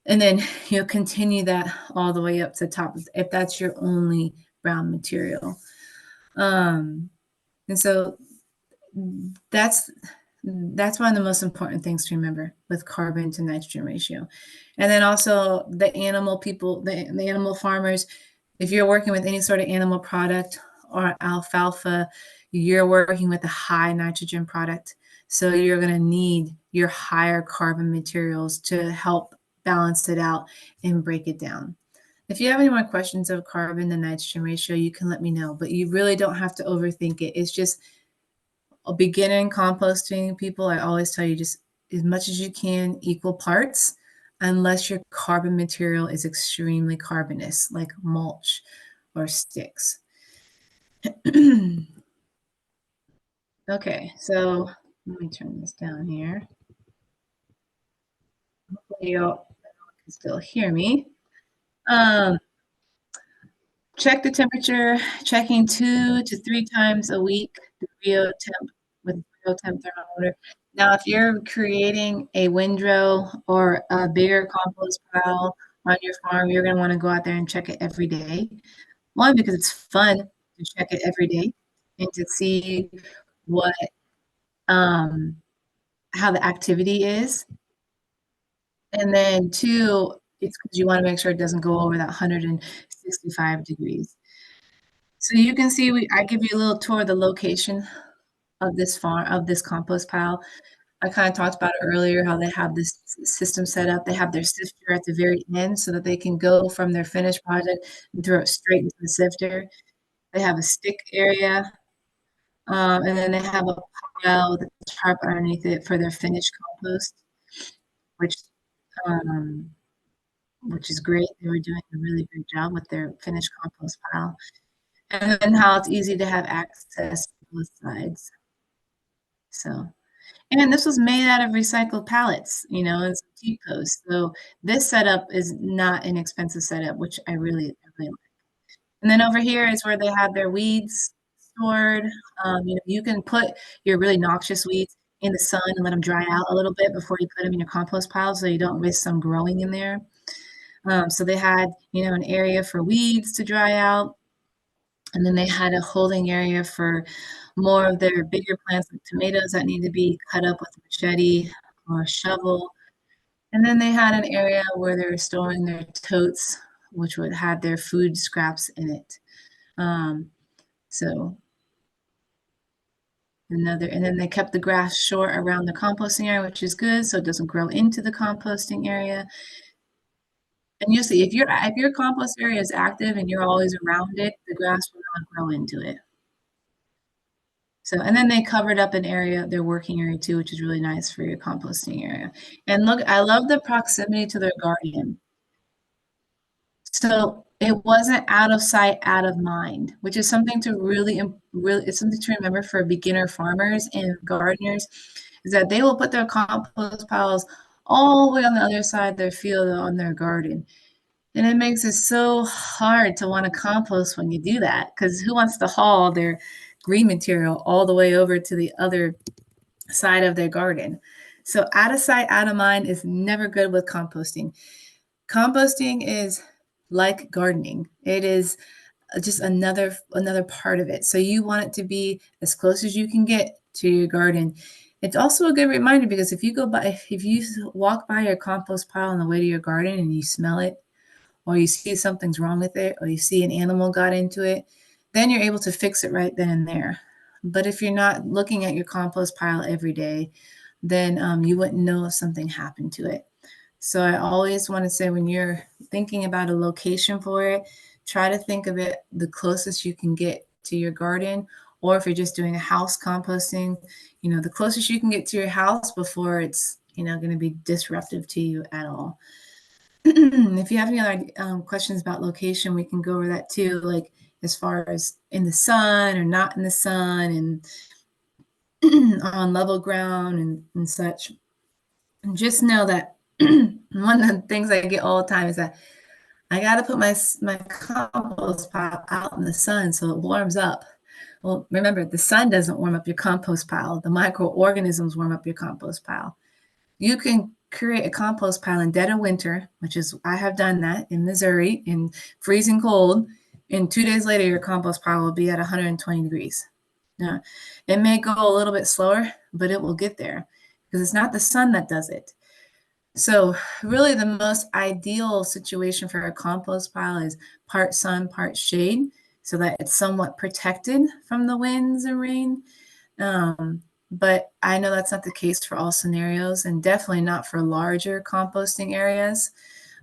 And then you'll continue that all the way up to the top if that's your only brown material. And so that's one of the most important things to remember with carbon to nitrogen ratio. And then also the animal people, the animal farmers, if you're working with any sort of animal product or alfalfa, you're working with a high nitrogen product. So you're going to need your higher carbon materials to help balance it out and break it down. If you have any more questions of carbon to nitrogen ratio, you can let me know, but you really don't have to overthink it. It's just a beginner in composting people. I always tell you, just as much as you can, equal parts, unless your carbon material is extremely carbonous, like mulch or sticks. Okay, so let me turn this down here. Hopefully you all can still hear me. Check the temperature, checking 2 to 3 times a week, the Rio temp with Rio temp thermometer. Now, if you're creating a windrow or a bigger compost pile on your farm, you're going to want to go out there and check it every day. One, because it's fun to check it every day and to see what how the activity is. And then 2, it's because you want to make sure it doesn't go over that 165 degrees. So you can see I give you a little tour of the location of this farm, of this compost pile. I kind of talked about it earlier, how they have this system set up. They have their sifter at the very end so that they can go from their finished project and throw it straight into the sifter. They have a stick area, and then they have a pile with a tarp underneath it for their finished compost, which is great. They were doing a really great job with their finished compost pile. And then how it's easy to have access to both sides. So, and this was made out of recycled pallets, and some T-posts. So this setup is not an expensive setup, which I really like. And then over here is where they have their weeds stored. You can put your really noxious weeds in the sun and let them dry out a little bit before you put them in your compost pile so you don't risk some growing in there. So they had, an area for weeds to dry out. And then they had a holding area for more of their bigger plants, like tomatoes that need to be cut up with a machete or a shovel. And then they had an area where they were storing their totes, which would have their food scraps in it. So and then they kept the grass short around the composting area, which is good, so it doesn't grow into the composting area. And you'll see if your compost area is active and you're always around it, the grass will not grow into it. So, and then they covered up an area, their working area too, which is really nice for your composting area. And look, I love the proximity to their garden. So it wasn't out of sight, out of mind, which is something to really, it's something to remember for beginner farmers and gardeners, is that they will put their compost piles all the way on the other side of their field on their garden. And it makes it so hard to want to compost when you do that, because who wants to haul their green material all the way over to the other side of their garden? So out of sight, out of mind is never good with composting. Composting is like gardening. It is just another part of it. So you want it to be as close as you can get to your garden. It's also a good reminder, because if you walk by your compost pile on the way to your garden and you smell it, or you see something's wrong with it, or you see an animal got into it, then you're able to fix it right then and there. But if you're not looking at your compost pile every day, then you wouldn't know if something happened to it. So I always want to say, when you're thinking about a location for it, try to think of it the closest you can get to your garden, or if you're just doing a house composting, the closest you can get to your house before it's, going to be disruptive to you at all. If you have any other questions about location, we can go over that too, like as far as in the sun or not in the sun, and on level ground and such. And just know that one of the things I get all the time is that I got to put my compost pile out in the sun so it warms up. Well, remember, the sun doesn't warm up your compost pile. The microorganisms warm up your compost pile. You can create a compost pile in dead of winter, which is, I have done that in Missouri in freezing cold, and 2 days later your compost pile will be at 120 degrees. Now, it may go a little bit slower, but it will get there, because it's not the sun that does it. So really the most ideal situation for a compost pile is part sun, part shade, so that it's somewhat protected from the winds and rain. But I know that's not the case for all scenarios, and definitely not for larger composting areas.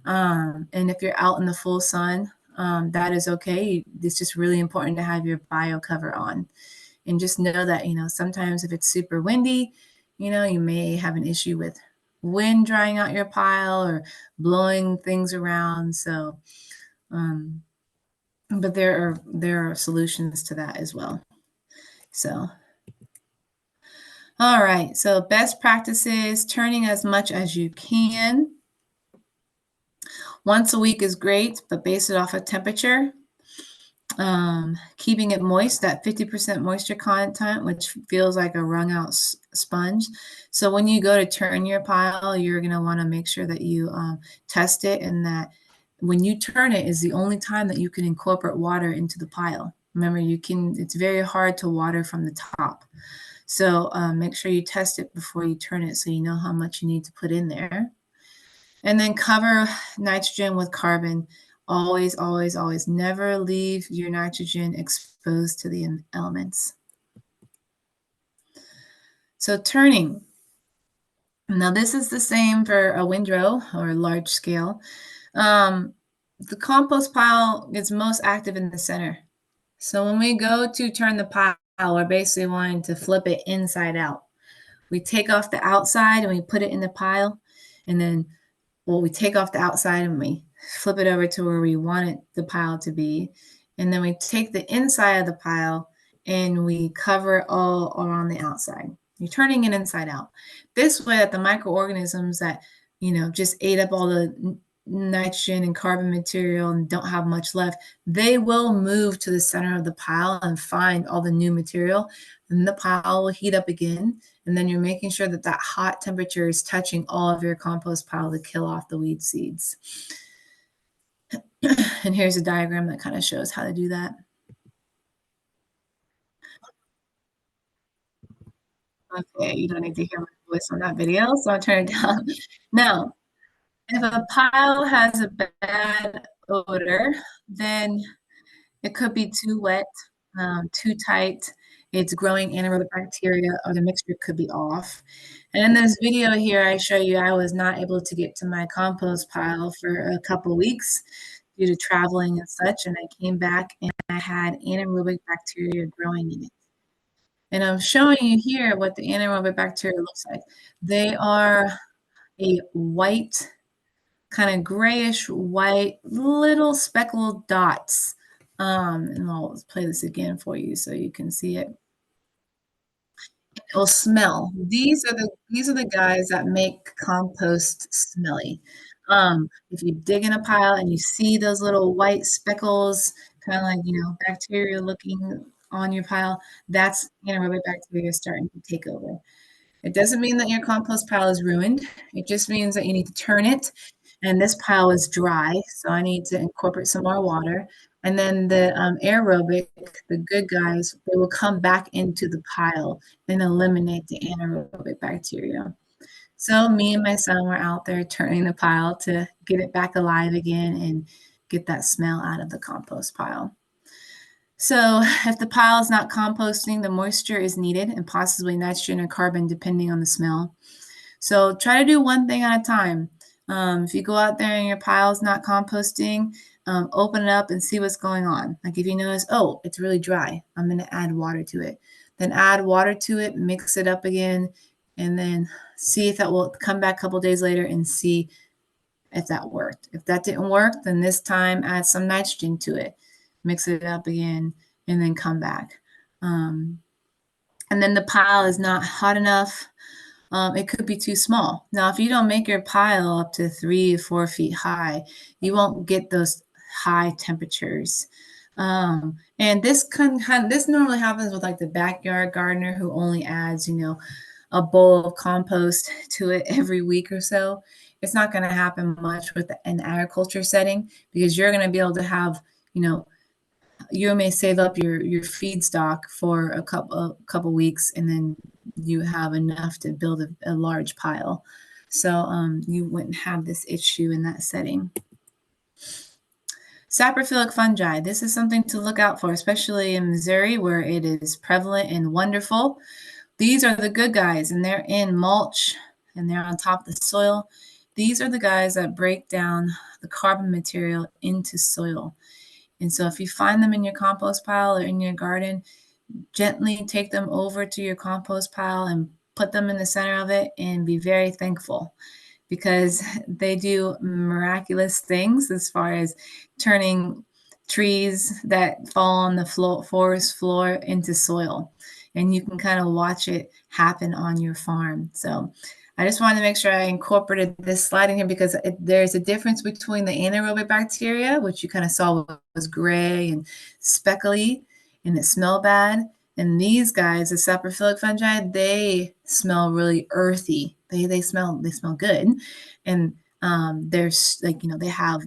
And if you're out in the full sun, that is okay. It's just really important to have your bio cover on. And just know that, sometimes if it's super windy, you may have an issue with wind drying out your pile or blowing things around. So, but there are solutions to that as well. So, all right. So best practices, turning as much as you can. Once a week is great, but base it off of temperature. Keeping it moist, that 50% moisture content, which feels like a wrung out sponge. So when you go to turn your pile, you're going to want to make sure that you test it, and that when you turn it is the only time that you can incorporate water into the pile. Remember, it's very hard to water from the top. So make sure you test it before you turn it, so you know how much you need to put in there. And then cover nitrogen with carbon. Always, always, always never leave your nitrogen exposed to the elements. So turning. Now this is the same for a windrow or large scale. The compost pile is most active in the center. So when we go to turn the pile, we're basically wanting to flip it inside out. We take off the outside and we put it in the pile, and then we take off the outside and we flip it over to where we want the pile to be. And then we take the inside of the pile and we cover it all around the outside. You're turning it inside out. This way that the microorganisms that, just ate up all the nitrogen and carbon material and don't have much left, they will move to the center of the pile and find all the new material, and the pile will heat up again. And then you're making sure that that hot temperature is touching all of your compost pile to kill off the weed seeds. And here's a diagram that kind of shows how to do that. Okay, you don't need to hear my voice on that video, so I'll turn it down. Now, if a pile has a bad odor, then it could be too wet, too tight, it's growing anaerobic bacteria, or the mixture could be off. And in this video here, I show you I was not able to get to my compost pile for a couple weeks due to traveling and such, and I came back and I had anaerobic bacteria growing in it. And I'm showing you here what the anaerobic bacteria looks like. They are a white, kind of grayish white, little speckled dots. And I'll play this again for you so you can see it. It'll smell. These are the guys that make compost smelly. If you dig in a pile and you see those little white speckles, kind of like, bacteria looking on your pile, that's anaerobic bacteria starting to take over. It doesn't mean that your compost pile is ruined. It just means that you need to turn it. And this pile is dry, so I need to incorporate some more water. And then the aerobic, the good guys, they will come back into the pile and eliminate the anaerobic bacteria. So me and my son were out there turning the pile to get it back alive again and get that smell out of the compost pile. So if the pile is not composting, the moisture is needed and possibly nitrogen or carbon depending on the smell. So try to do one thing at a time. If you go out there and your pile is not composting, open it up and see what's going on. Like if you notice, oh, it's really dry, I'm going to add water to it. Then add water to it, mix it up again, and then see if that will come back a couple days later and see if that worked. If that didn't work, then this time add some nitrogen to it, mix it up again, and then come back. And then the pile is not hot enough. It could be too small. Now, if you don't make your pile up to 3 or 4 feet high, you won't get those high temperatures. And this normally happens with like the backyard gardener who only adds, a bowl of compost to it every week or so. It's not going to happen much with an agriculture setting because you're going to be able to have, you may save up your feed stock for a couple weeks, and then you have enough to build a large pile. So you wouldn't have this issue in that setting. Saprophilic fungi. This is something to look out for, especially in Missouri where it is prevalent and wonderful. These are the good guys, and they're in mulch, and they're on top of the soil. These are the guys that break down the carbon material into soil. And so if you find them in your compost pile or in your garden, gently take them over to your compost pile and put them in the center of it and be very thankful because they do miraculous things as far as turning trees that fall on the forest floor into soil. And you can kind of watch it happen on your farm. So I just wanted to make sure I incorporated this slide in here because there's a difference between the anaerobic bacteria, which you kind of saw was gray and speckly and it smelled bad. And these guys, the saprophilic fungi, they smell really earthy. They smell good. And there's they have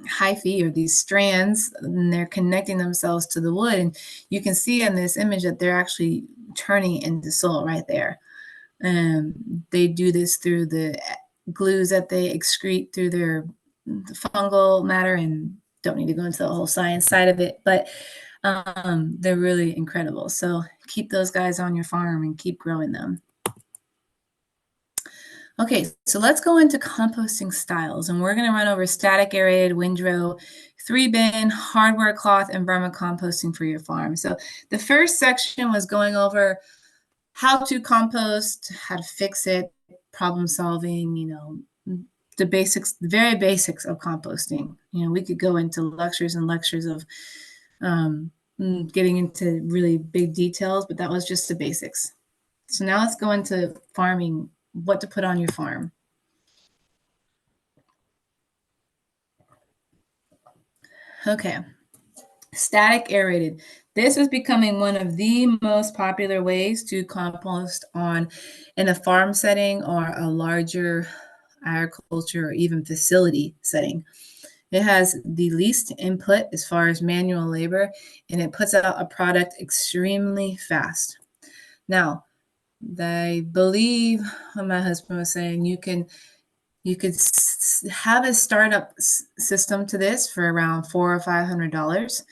hyphae or these strands, and they're connecting themselves to the wood. And you can see in this image that they're actually turning into soil right there. They do this through the glues that they excrete through their fungal matter, and don't need to go into the whole science side of it, but they're really incredible. So keep those guys on your farm and keep growing them. Okay, so let's go into composting styles, and we're going to run over static aerated, windrow, 3-bin, hardware cloth, and vermicomposting for your farm. So the first section was going over how to compost, how to fix it, problem solving, the basics, the very basics of composting. We could go into lectures and lectures of getting into really big details, but that was just the basics. So now let's go into farming, what to put on your farm. Okay, static aerated. This is becoming one of the most popular ways to compost in a farm setting or a larger agriculture or even facility setting. It has the least input as far as manual labor, and it puts out a product extremely fast. Now, I believe what my husband was saying, you could have a startup system to this for around $400 or $500,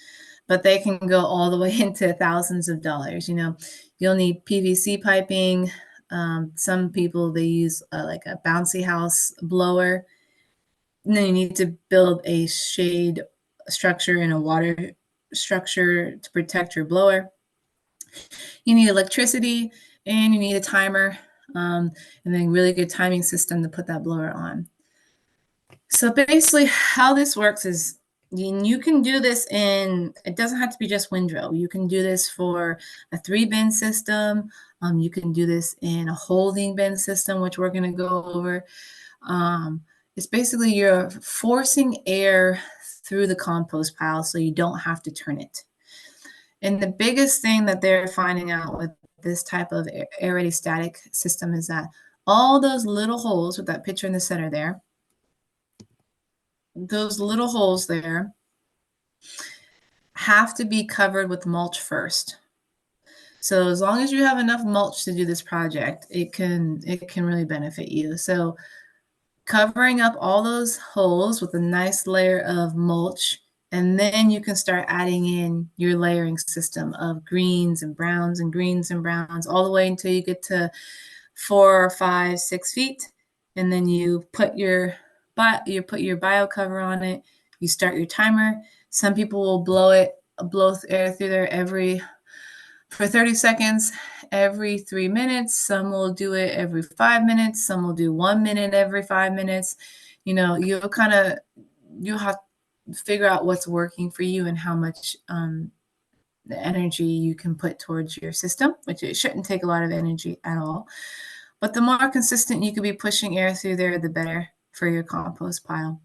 but they can go all the way into thousands of dollars. You'll need PVC piping. Some people, they use like a bouncy house blower. And then you need to build a shade structure and a water structure to protect your blower. You need electricity and you need a timer, and then really good timing system to put that blower on. So basically how this works is you can do this it doesn't have to be just windrow. You can do this for a 3-bin system. You can do this in a holding bin system, which we're going to go over. It's basically you're forcing air through the compost pile so you don't have to turn it. And the biggest thing that they're finding out with this type of aerated static system is that all those little holes with that picture in the center there, those little holes there have to be covered with mulch first. So as long as you have enough mulch to do this project, it can really benefit you. So covering up all those holes with a nice layer of mulch, and then you can start adding in your layering system of greens and browns and greens and browns all the way until you get to 4, 5, 6 feet. And then you put your bio cover on it. You start your timer. Some people will blow air through there for 30 seconds every 3 minutes. Some will do it every 5 minutes. Some will do 1 minute every 5 minutes. You'll have to figure out what's working for you and how much the energy you can put towards your system, which it shouldn't take a lot of energy at all. But the more consistent you could be pushing air through there, the better for your compost pile.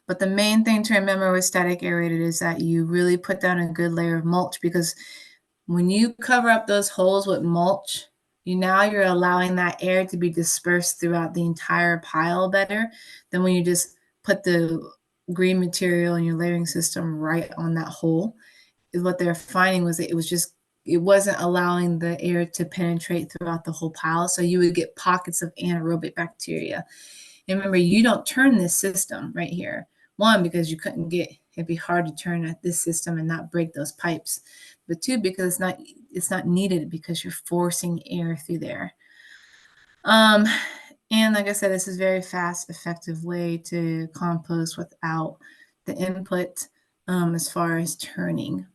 But the main thing to remember with static aerated is that you really put down a good layer of mulch, because when you cover up those holes with mulch, you're allowing that air to be dispersed throughout the entire pile better than when you just put the green material in your layering system right on that hole. What they're finding was that it wasn't allowing the air to penetrate throughout the whole pile. So you would get pockets of anaerobic bacteria. And remember, you don't turn this system right here. One, because it'd be hard to turn at this system and not break those pipes. But two, because it's not needed, because you're forcing air through there. And like I said, this is a very fast, effective way to compost without the input as far as turning.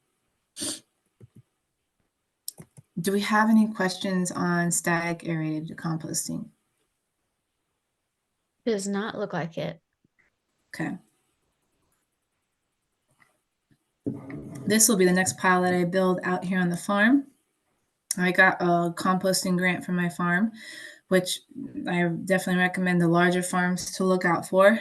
Do we have any questions on static aerated composting? Does not look like it. Okay. This will be the next pile that I build out here on the farm. I got a composting grant from my farm, which I definitely recommend the larger farms to look out for.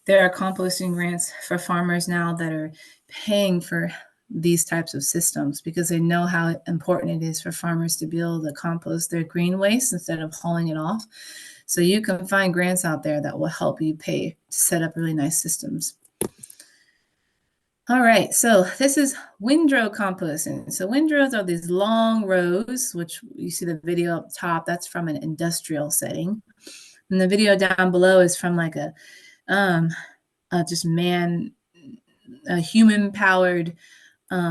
There are composting grants for farmers now that are paying for these types of systems, because they know how important it is for farmers to be able to compost their green waste instead of hauling it off. So you can find grants out there that will help you pay to set up really nice systems. All right, so this is windrow composting. So windrows are these long rows, which you see the video up top. That's from an industrial setting. And the video down below is from like a human-powered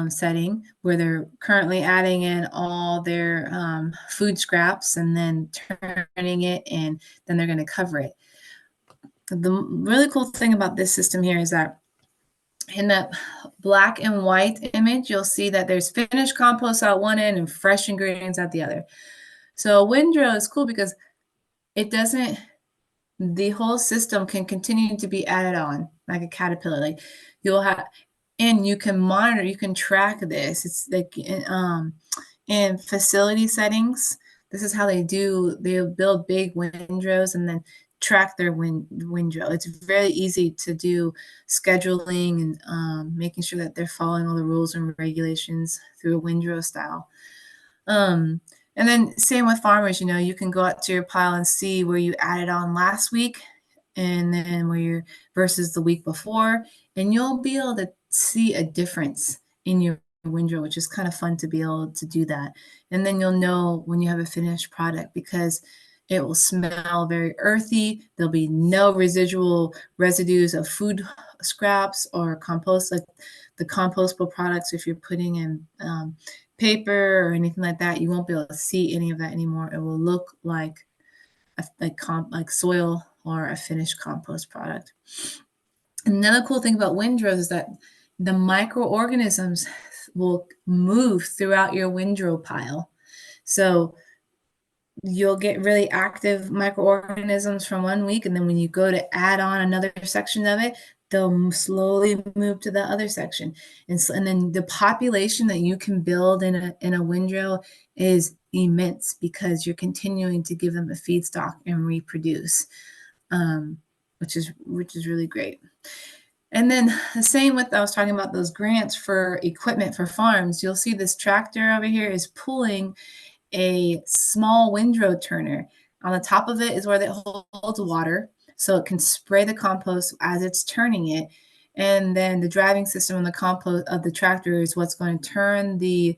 setting, where they're currently adding in all their food scraps and then turning it, and then they're going to cover it. The really cool thing about this system here is that in that black and white image, you'll see that there's finished compost at one end and fresh ingredients at the other. So a windrow is cool because the whole system can continue to be added on like a caterpillar. Like and you can monitor, you can track this. It's like in facility settings, this is how they build big windrows and then track their windrow. It's very easy to do scheduling and making sure that they're following all the rules and regulations through a windrow style. And then same with farmers, you can go out to your pile and see where you added on last week and then where you're versus the week before, and you'll be able to see a difference in your windrow, which is kind of fun to be able to do that. And then you'll know when you have a finished product because it will smell very earthy. There'll be no residues of food scraps or compost, like the compostable products. If you're putting in paper or anything like that, you won't be able to see any of that anymore. It will look like soil or a finished compost product. Another cool thing about windrows is that the microorganisms will move throughout your windrow pile. So you'll get really active microorganisms from one week, and then when you go to add on another section of it, they'll slowly move to the other section. And then the population that you can build in a windrow is immense because you're continuing to give them a feedstock and reproduce, which is really great. And then the same with, I was talking about those grants for equipment for farms. You'll see this tractor over here is pulling a small windrow turner. On the top of it is where it holds water, so it can spray the compost as it's turning it. And then the driving system on the compost of the tractor is what's going to turn the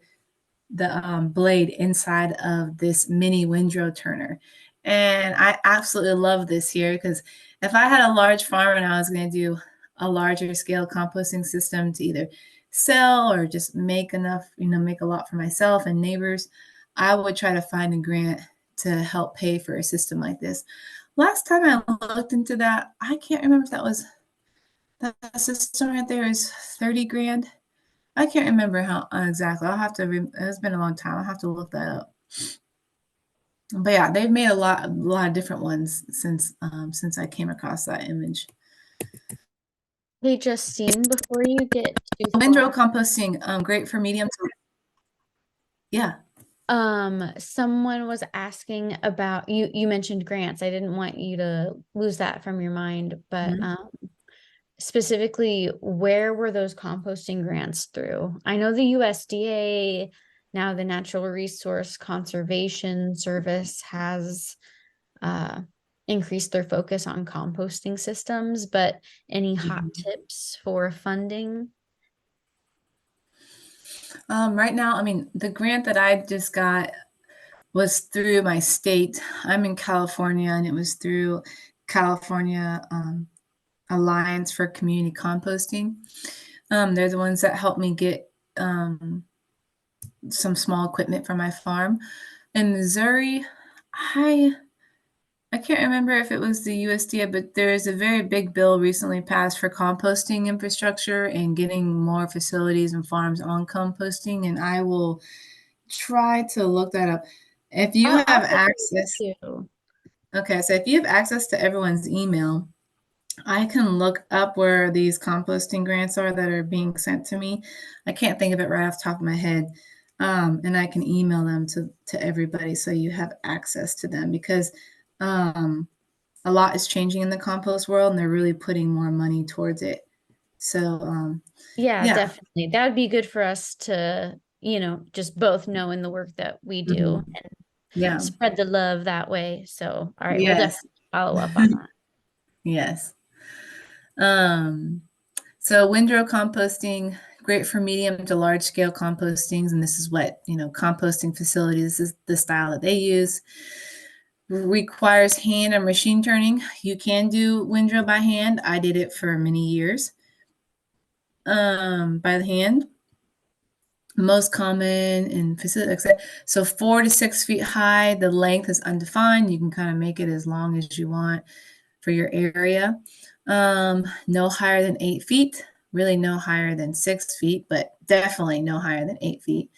blade inside of this mini windrow turner. And I absolutely love this here because if I had a large farm and I was going to do a larger scale composting system to either sell or just make enough, make a lot for myself and neighbors, I would try to find a grant to help pay for a system like this. Last time I looked into that, I can't remember if that system right there is 30 grand. I can't remember how exactly. I'll have to, it's been a long time. I'll have to look that up. But yeah, they've made a lot of different ones since I came across that image. Hey, Justine, before you get to windrow composting, great for medium to, yeah. Someone was asking about, you mentioned grants. I didn't want you to lose that from your mind, but specifically, where were those composting grants through? I know the USDA, now the Natural Resource Conservation Service, has increased their focus on composting systems, but any hot tips for funding? Right now, I mean, the grant that I just got was through my state. I'm in California, and it was through California Alliance for Community Composting. They're the ones that helped me get some small equipment for my farm. In Missouri, I can't remember if it was the USDA, but there is a very big bill recently passed for composting infrastructure and getting more facilities and farms on composting. And I will try to look that up. If you have access, okay, so if you have access to everyone's email, I can look up where these composting grants are that are being sent to me. I can't think of it right off the top of my head. And I can email them to everybody so you have access to them because a lot is changing in the compost world and they're really putting more money towards it. So yeah, definitely. That would be good for us to, just both know in the work that we do and spread the love that way. So, all right, we'll definitely follow up on that. Yes. So windrow composting, great for medium to large scale compostings. And this is what, composting facilities, this is the style that they use. Requires hand and machine turning. You can do windrow by hand. I did it for many years by the hand. Most common in facilities, so 4 to 6 feet high. The length is undefined. You can kind of make it as long as you want for your area. No higher than 8 feet, really no higher than 6 feet, but definitely no higher than 8 feet.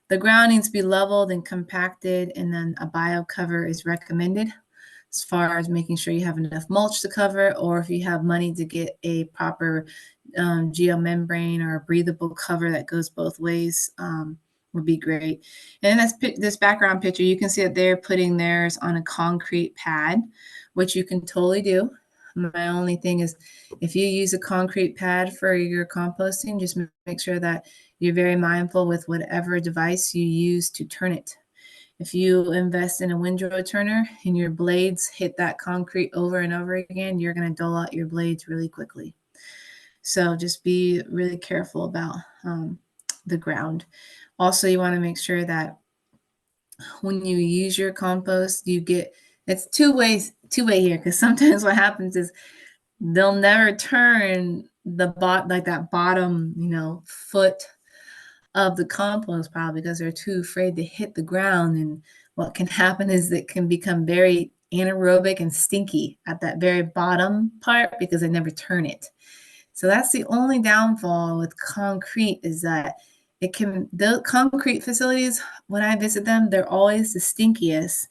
The ground needs to be leveled and compacted, and then a bio cover is recommended as far as making sure you have enough mulch to cover, or if you have money to get a proper geomembrane or a breathable cover that goes both ways, would be great. And in this background picture, you can see that they're putting theirs on a concrete pad, which you can totally do. My only thing is if you use a concrete pad for your composting, just make sure that you're very mindful with whatever device you use to turn it. If you invest in a windrow turner and your blades hit that concrete over and over again, you're going to dull out your blades really quickly. So just be really careful about the ground. Also, you want to make sure that when you use your compost, you get, it's two way here, because sometimes what happens is they'll never turn the like that bottom, foot of the compost pile because they're too afraid to hit the ground. And what can happen is it can become very anaerobic and stinky at that very bottom part because they never turn it. So that's the only downfall with concrete, is that the concrete facilities, when I visit them, they're always the stinkiest.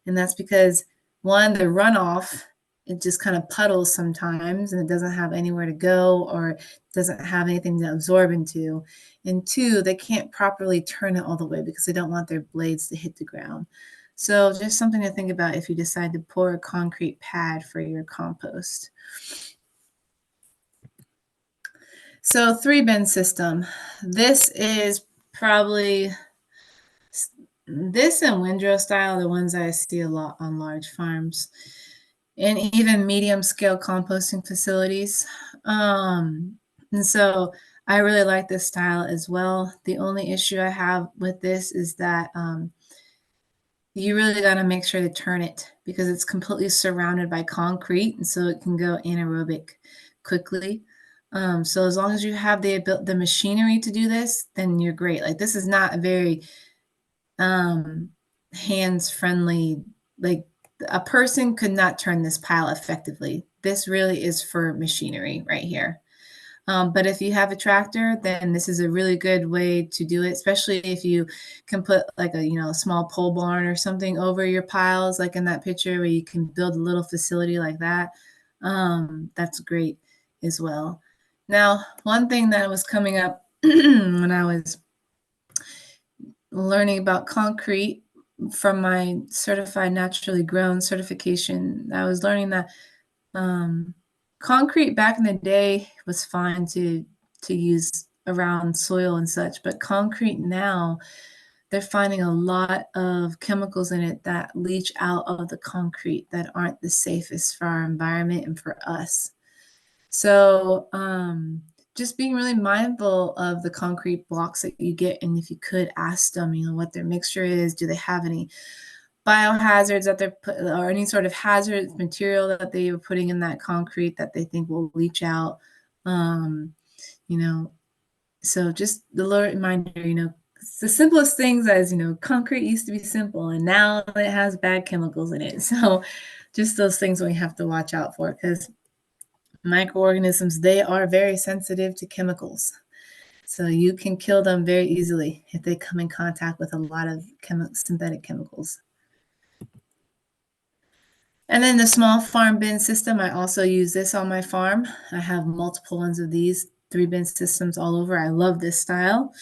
And that's because, one, the runoff, it just kind of puddles sometimes and it doesn't have anywhere to go or doesn't have anything to absorb into. And two, they can't properly turn it all the way because they don't want their blades to hit the ground. So just something to think about if you decide to pour a concrete pad for your compost. So 3-bin system. This is probably, this and windrow style, the ones I see a lot on large farms and even medium scale composting facilities. And so I really like this style as well. The only issue I have with this is that you really got to make sure to turn it because it's completely surrounded by concrete, and so it can go anaerobic quickly. So as long as you have the machinery to do this, then you're great. Like, this is not a very hands-friendly, like, a person could not turn this pile effectively. This really is for machinery right here. But if you have a tractor, then this is a really good way to do it, especially if you can put like a small pole barn or something over your piles, like in that picture where you can build a little facility like that. That's great as well. Now, one thing that was coming up when I was learning about concrete from my certified naturally grown certification, I was learning that concrete back in the day was fine to use around soil and such, but concrete now, they're finding a lot of chemicals in it that leach out of the concrete that aren't the safest for our environment and for us. So just being really mindful of the concrete blocks that you get, and if you could ask them, what their mixture is. Do they have any biohazards that they're put, or any sort of hazardous material that they are putting in that concrete that they think will leach out? So just the little reminder, it's the simplest things as, concrete used to be simple and now it has bad chemicals in it. So just those things we have to watch out for, because microorganisms, they are very sensitive to chemicals. So you can kill them very easily if they come in contact with a lot of synthetic chemicals. And then the small farm bin system, I also use this on my farm. I have multiple ones of these 3-bin systems all over. I love this style.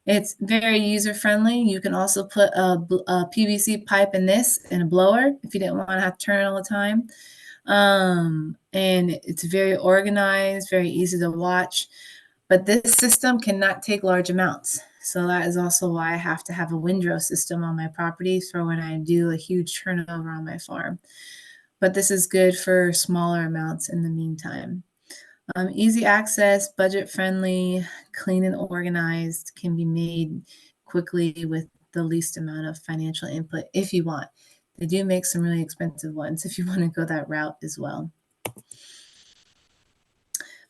It's very user-friendly. You can also put a PVC pipe in this and a blower if you didn't want to have to turn it all the time. And it's very organized, very easy to watch. But this system cannot take large amounts. So that is also why I have to have a windrow system on my property for when I do a huge turnover on my farm. But this is good for smaller amounts in the meantime. Easy access, budget friendly, clean and organized, can be made quickly with the least amount of financial input if you want. They do make some really expensive ones if you want to go that route as well.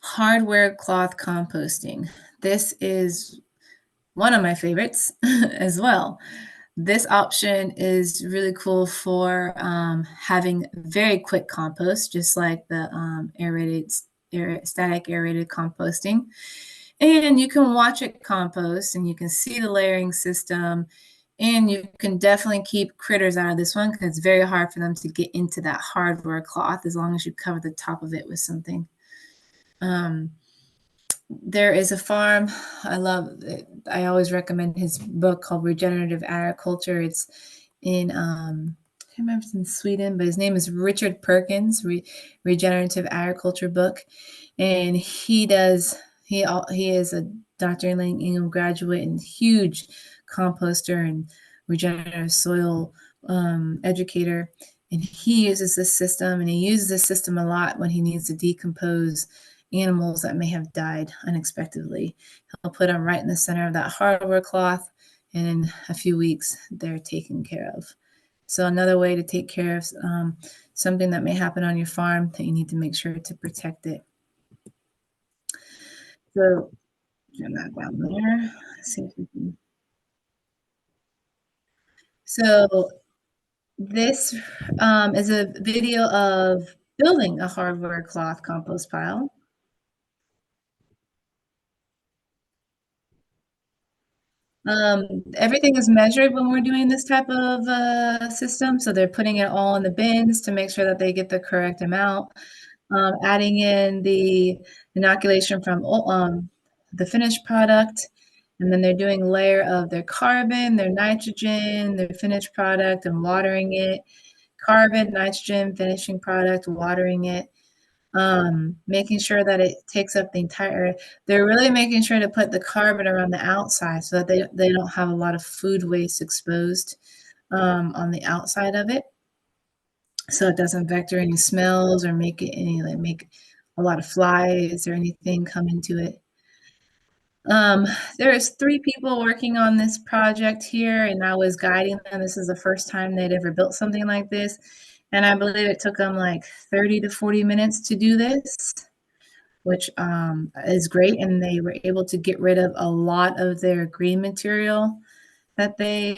Hardware cloth composting. This is one of my favorites as well. This option is really cool for having very quick compost, just like the static aerated composting. And you can watch it compost and you can see the layering system, and you can definitely keep critters out of this one because it's very hard for them to get into that hardware cloth as long as you cover the top of it with something. There is a farm I love. I always recommend his book called Regenerative Agriculture. It's in I can't remember if it's in Sweden, but his name is Richard Perkins. Regenerative Agriculture book, and he is a Dr. Lang Ingham graduate and huge composter and regenerative soil educator, and he uses this system, and he uses this system a lot when he needs to decompose animals that may have died unexpectedly. He'll put them right in the center of that hardware cloth, and in a few weeks, they're taken care of. So another way to take care of something that may happen on your farm that you need to make sure to protect it. So turn that down there. Let's see if we can. So this is a video of building a hardware cloth compost pile. Everything is measured when we're doing this type of system. So they're putting it all in the bins to make sure that they get the correct amount. Adding in the inoculation from the finished product. And then they're doing a layer of their carbon, their nitrogen, their finished product, and watering it. Carbon, nitrogen, finishing product, watering it. Making sure that it takes up the entire, they're really making sure to put the carbon around the outside so that they don't have a lot of food waste exposed on the outside of it. So it doesn't vector any smells or make it any, like make a lot of flies or anything come into it. There is 3 people working on this project here, and I was guiding them. This is the first time they'd ever built something like this. And I believe it took them like 30 to 40 minutes to do this, which is great. And they were able to get rid of a lot of their green material that they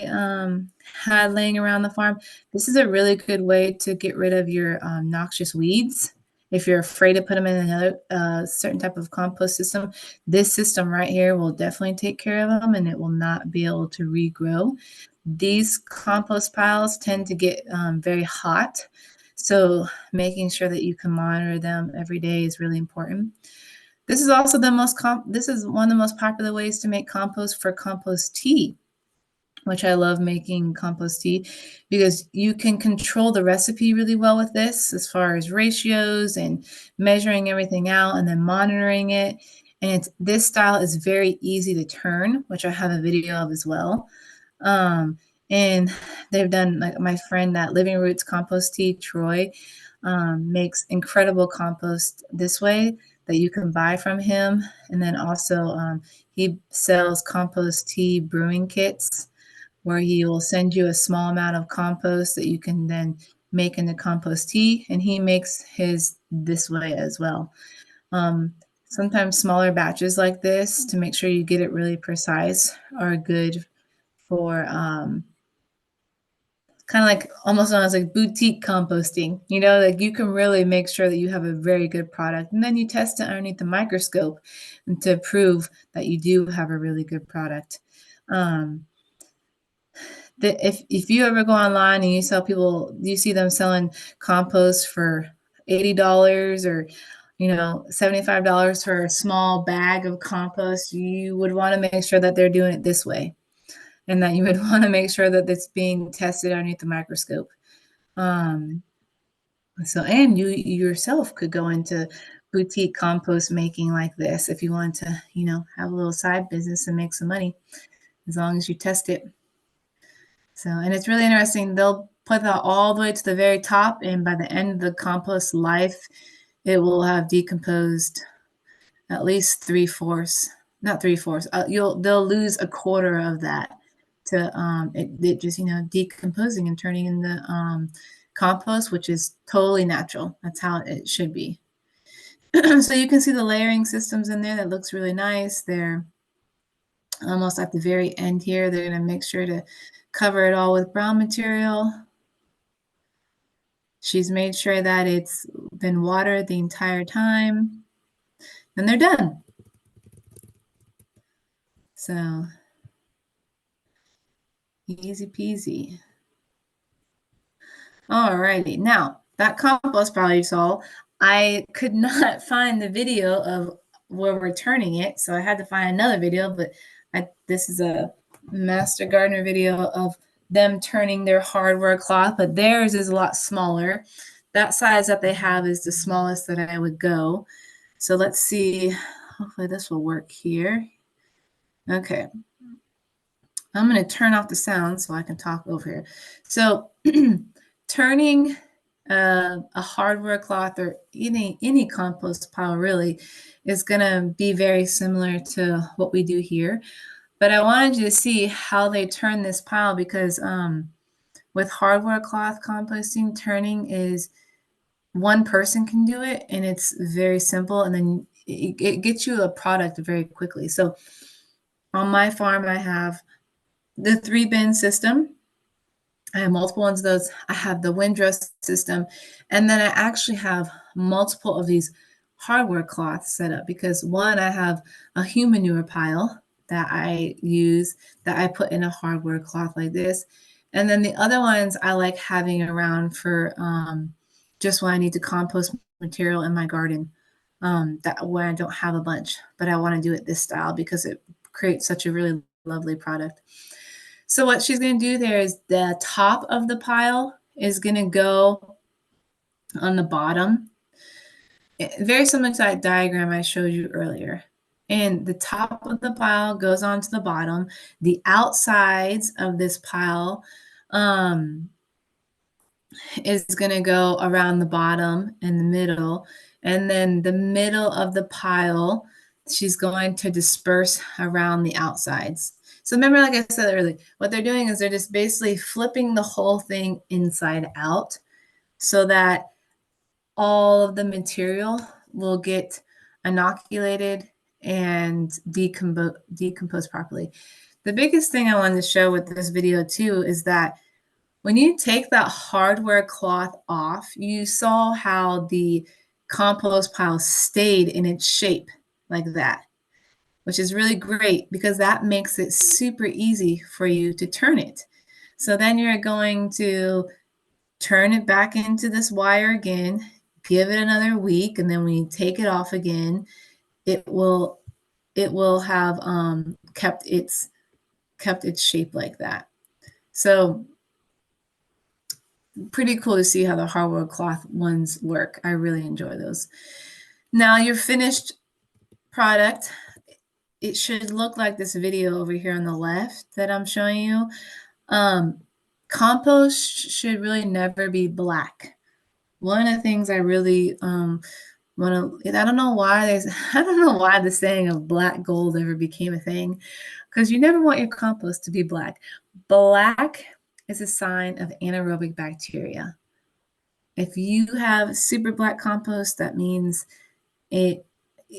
had laying around the farm. This is a really good way to get rid of your noxious weeds. If you're afraid to put them in another certain type of compost system, this system right here will definitely take care of them, and it will not be able to regrow. These compost piles tend to get very hot, so making sure that you can monitor them every day is really important. This is also this is one of the most popular ways to make compost for compost tea, which I love making compost tea because you can control the recipe really well with this as far as ratios and measuring everything out and then monitoring it. And this style is very easy to turn, which I have a video of as well. And they've done, like my friend that Living Roots Compost Tea, Troy, makes incredible compost this way that you can buy from him. And then also he sells compost tea brewing kits, where he will send you a small amount of compost that you can then make into compost tea, and he makes his this way as well. Sometimes smaller batches like this, to make sure you get it really precise, are good for kind of like almost known as like boutique composting. You know, like you can really make sure that you have a very good product, and then you test it underneath the microscope and to prove that you do have a really good product. If you ever go online and you see them selling compost for $80 or $75 for a small bag of compost, you would want to make sure that they're doing it this way, and that you would want to make sure that it's being tested underneath the microscope. And you yourself could go into boutique compost making like this if you want to, have a little side business and make some money, as long as you test it. So, and it's really interesting. They'll put that all the way to the very top, and by the end of the compost life, it will have decomposed at least 3/4, not 3/4. They'll lose a quarter of that to it just decomposing and turning into compost, which is totally natural. That's how it should be. So you can see the layering systems in there. That looks really nice. They're almost at the very end here. They're going to make sure to cover it all with brown material. She's made sure that it's been watered the entire time, and they're done. So easy peasy. All righty. Now, that compost pile you saw, I could not find the video of where we're turning it, so I had to find another video, but this is a Master Gardener video of them turning their hardware cloth, but theirs is a lot smaller. That size that they have is the smallest that I would go. So let's see. Hopefully this will work here. Okay. I'm going to turn off the sound so I can talk over here. So turning a hardware cloth or any compost pile really is going to be very similar to what we do here. But I wanted you to see how they turn this pile because with hardware cloth composting, turning is one person can do it and it's very simple, and then it gets you a product very quickly. So on my farm, I have the 3-bin system. I have multiple ones of those. I have the windrow system, and then I actually have multiple of these hardware cloths set up because one, I have a human manure pile that I use that I put in a hardware cloth like this. And then the other ones I like having around for just when I need to compost material in my garden. That when I don't have a bunch, but I want to do it this style because it creates such a really lovely product. So what she's going to do there is the top of the pile is going to go on the bottom. Very similar to that diagram I showed you earlier. And the top of the pile goes onto the bottom. The outsides of this pile is going to go around the bottom and the middle. And then the middle of the pile, she's going to disperse around the outsides. So remember, like I said earlier, what they're doing is they're just basically flipping the whole thing inside out so that all of the material will get inoculated and decompose properly. The biggest thing I wanted to show with this video too is that when you take that hardware cloth off, you saw how the compost pile stayed in its shape like that, which is really great because that makes it super easy for you to turn it. So then you're going to turn it back into this wire again, give it another week, and then when you take it off again, it will have kept its shape like that. So pretty cool to see how the hardware cloth ones work. I really enjoy those. Now your finished product, it should look like this video over here on the left that I'm showing you. Compost should really never be black. One of the things I really want to, I don't know why the saying of black gold ever became a thing, because you never want your compost to be black. Black is a sign of anaerobic bacteria. If you have super black compost, that means it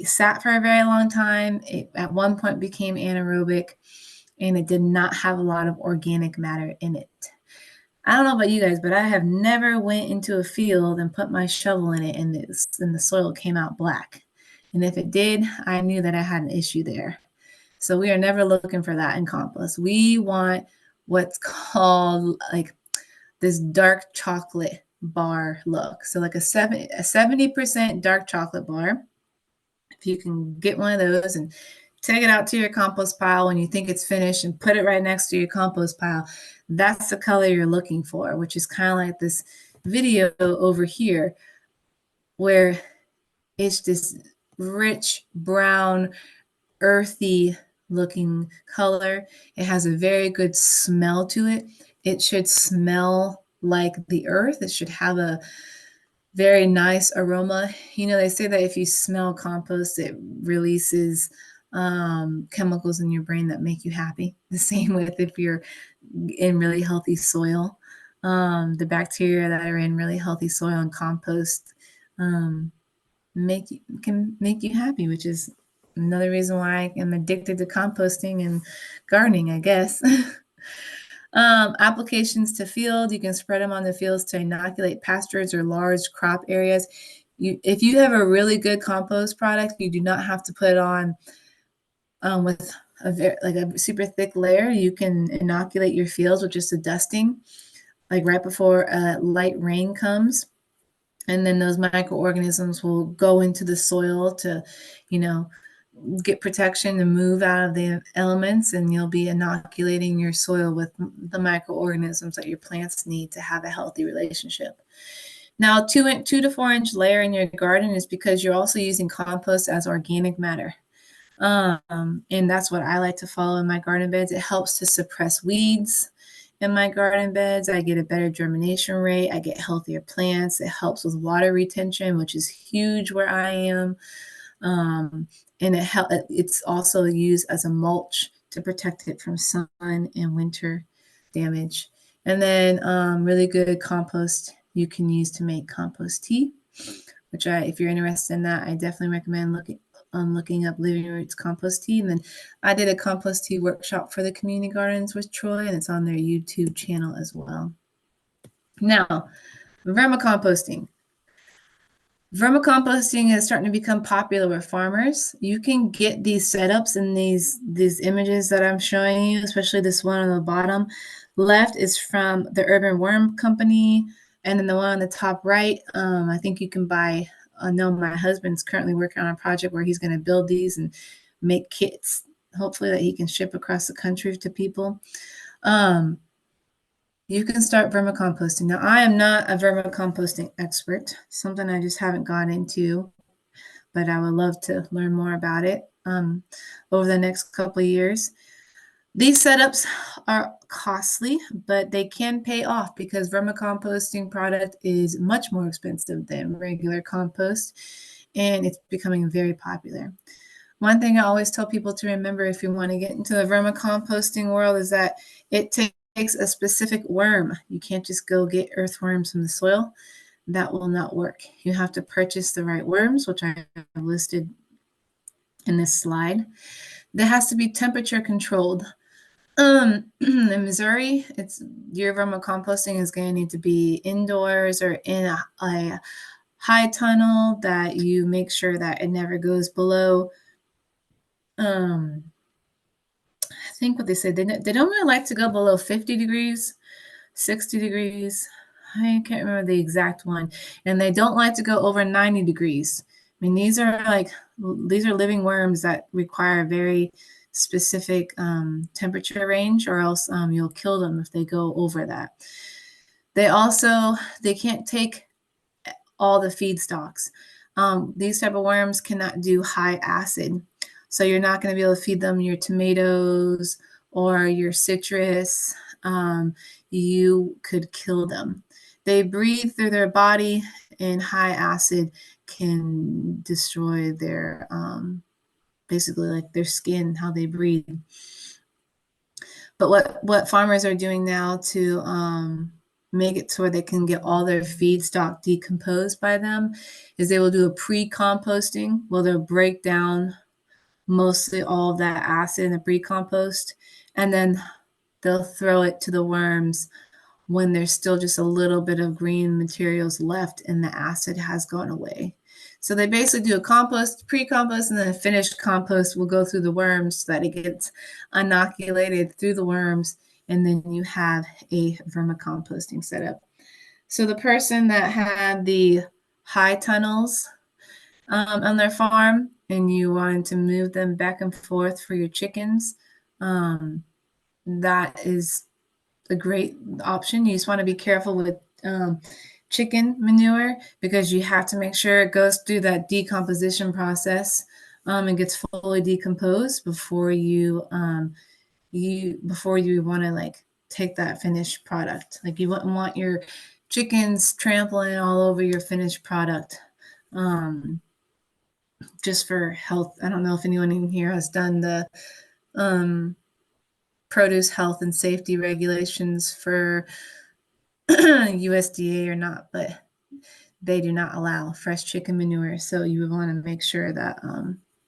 sat for a very long time. It at one point became anaerobic and it did not have a lot of organic matter in it. I don't know about you guys, but I have never went into a field and put my shovel in it and the soil came out black. And if it did, I knew that I had an issue there. So we are never looking for that in compost. We want what's called like this dark chocolate bar look. So like a 70% dark chocolate bar. If you can get one of those and take it out to your compost pile when you think it's finished and put it right next to your compost pile, that's the color you're looking for, which is kind of like this video over here where it's this rich brown, earthy looking color. It has a very good smell to it. It should smell like the earth. It should have a very nice aroma. You know, they say that if you smell compost, it releases chemicals in your brain that make you happy. The same with if you're in really healthy soil. The bacteria that are in really healthy soil and compost can make you happy, which is another reason why I am addicted to composting and gardening, I guess. Applications to field, you can spread them on the fields to inoculate pastures or large crop areas. If you have a really good compost product, you do not have to put it on with a super thick layer. You can inoculate your fields with just a dusting, like right before light rain comes. And then those microorganisms will go into the soil to, get protection and move out of the elements, and you'll be inoculating your soil with the microorganisms that your plants need to have a healthy relationship. Now, 2 to 4 inch layer in your garden is because you're also using compost as organic matter. And that's what I like to follow in my garden beds. It helps to suppress weeds in my garden beds. I get a better germination rate. I get healthier plants. It helps with water retention, which is huge where I am. And it's also used as a mulch to protect it from sun and winter damage. And then really good compost you can use to make compost tea, which if you're interested in that, I definitely recommend looking up Living Roots compost tea. And then I did a compost tea workshop for the community gardens with Troy, and it's on their YouTube channel as well. Now, vermicomposting. Vermicomposting is starting to become popular with farmers. You can get these setups and these images that I'm showing you, especially this one on the bottom left is from the Urban Worm Company. And then the one on the top right, I think you can buy. I know my husband's currently working on a project where he's going to build these and make kits, hopefully that he can ship across the country to people. You can start vermicomposting. Now, I am not a vermicomposting expert, something I just haven't gone into, but I would love to learn more about it over the next couple of years. These setups are costly, but they can pay off because vermicomposting product is much more expensive than regular compost, and it's becoming very popular. One thing I always tell people to remember if you want to get into the vermicomposting world is that it takes a specific worm. You can't just go get earthworms from the soil. That will not work. You have to purchase the right worms, which I have listed in this slide. That has to be temperature controlled. In Missouri, your vermicomposting is going to need to be indoors or in a high tunnel that you make sure that it never goes below. I think what they said, they don't really like to go below 50 degrees, 60 degrees. I can't remember the exact one. And they don't like to go over 90 degrees. I mean, these are living worms that require a very specific temperature range, or else you'll kill them if they go over that. They can't take all the feedstocks. These type of worms cannot do high acid. So you're not going to be able to feed them your tomatoes or your citrus. You could kill them. They breathe through their body, and high acid can destroy their, basically like their skin, how they breathe. But what farmers are doing now to make it to where they can get all their feedstock decomposed by them is they will do a pre-composting. Well, they'll break down mostly all of that acid in the pre-compost, and then they'll throw it to the worms when there's still just a little bit of green materials left and the acid has gone away. So they basically do a compost, pre-compost, and then a finished compost will go through the worms so that it gets inoculated through the worms, and then you have a vermicomposting setup. So the person that had the high tunnels on their farm and you wanted to move them back and forth for your chickens, that is a great option. You just want to be careful with chicken manure because you have to make sure it goes through that decomposition process and gets fully decomposed before you want to take that finished product. Like you wouldn't want your chickens trampling all over your finished product. Just for health. I don't know if anyone in here has done the produce health and safety regulations for USDA or not, but they do not allow fresh chicken manure. So you would want to make sure that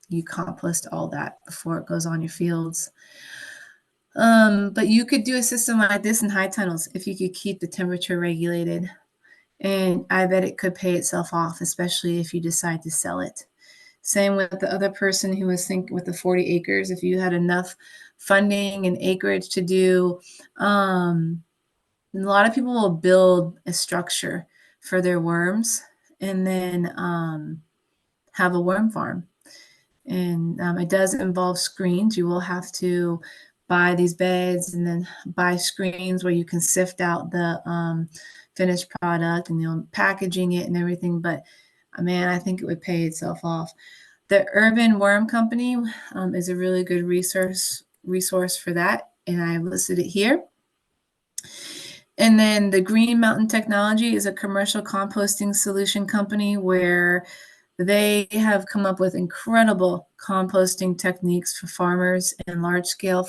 you compost all that before it goes on your fields. But you could do a system like this in high tunnels if you could keep the temperature regulated. And I bet it could pay itself off, especially if you decide to sell it. Same with the other person who was thinking with the 40 acres. If you had enough funding and acreage to do, a lot of people will build a structure for their worms and then have a worm farm. And it does involve screens. You will have to buy these beds and then buy screens where you can sift out the finished product and packaging it and everything. But man, I think it would pay itself off. The Urban Worm Company is a really good resource for that, and I listed it here. And then the Green Mountain Technology is a commercial composting solution company where they have come up with incredible composting techniques for farmers and large-scale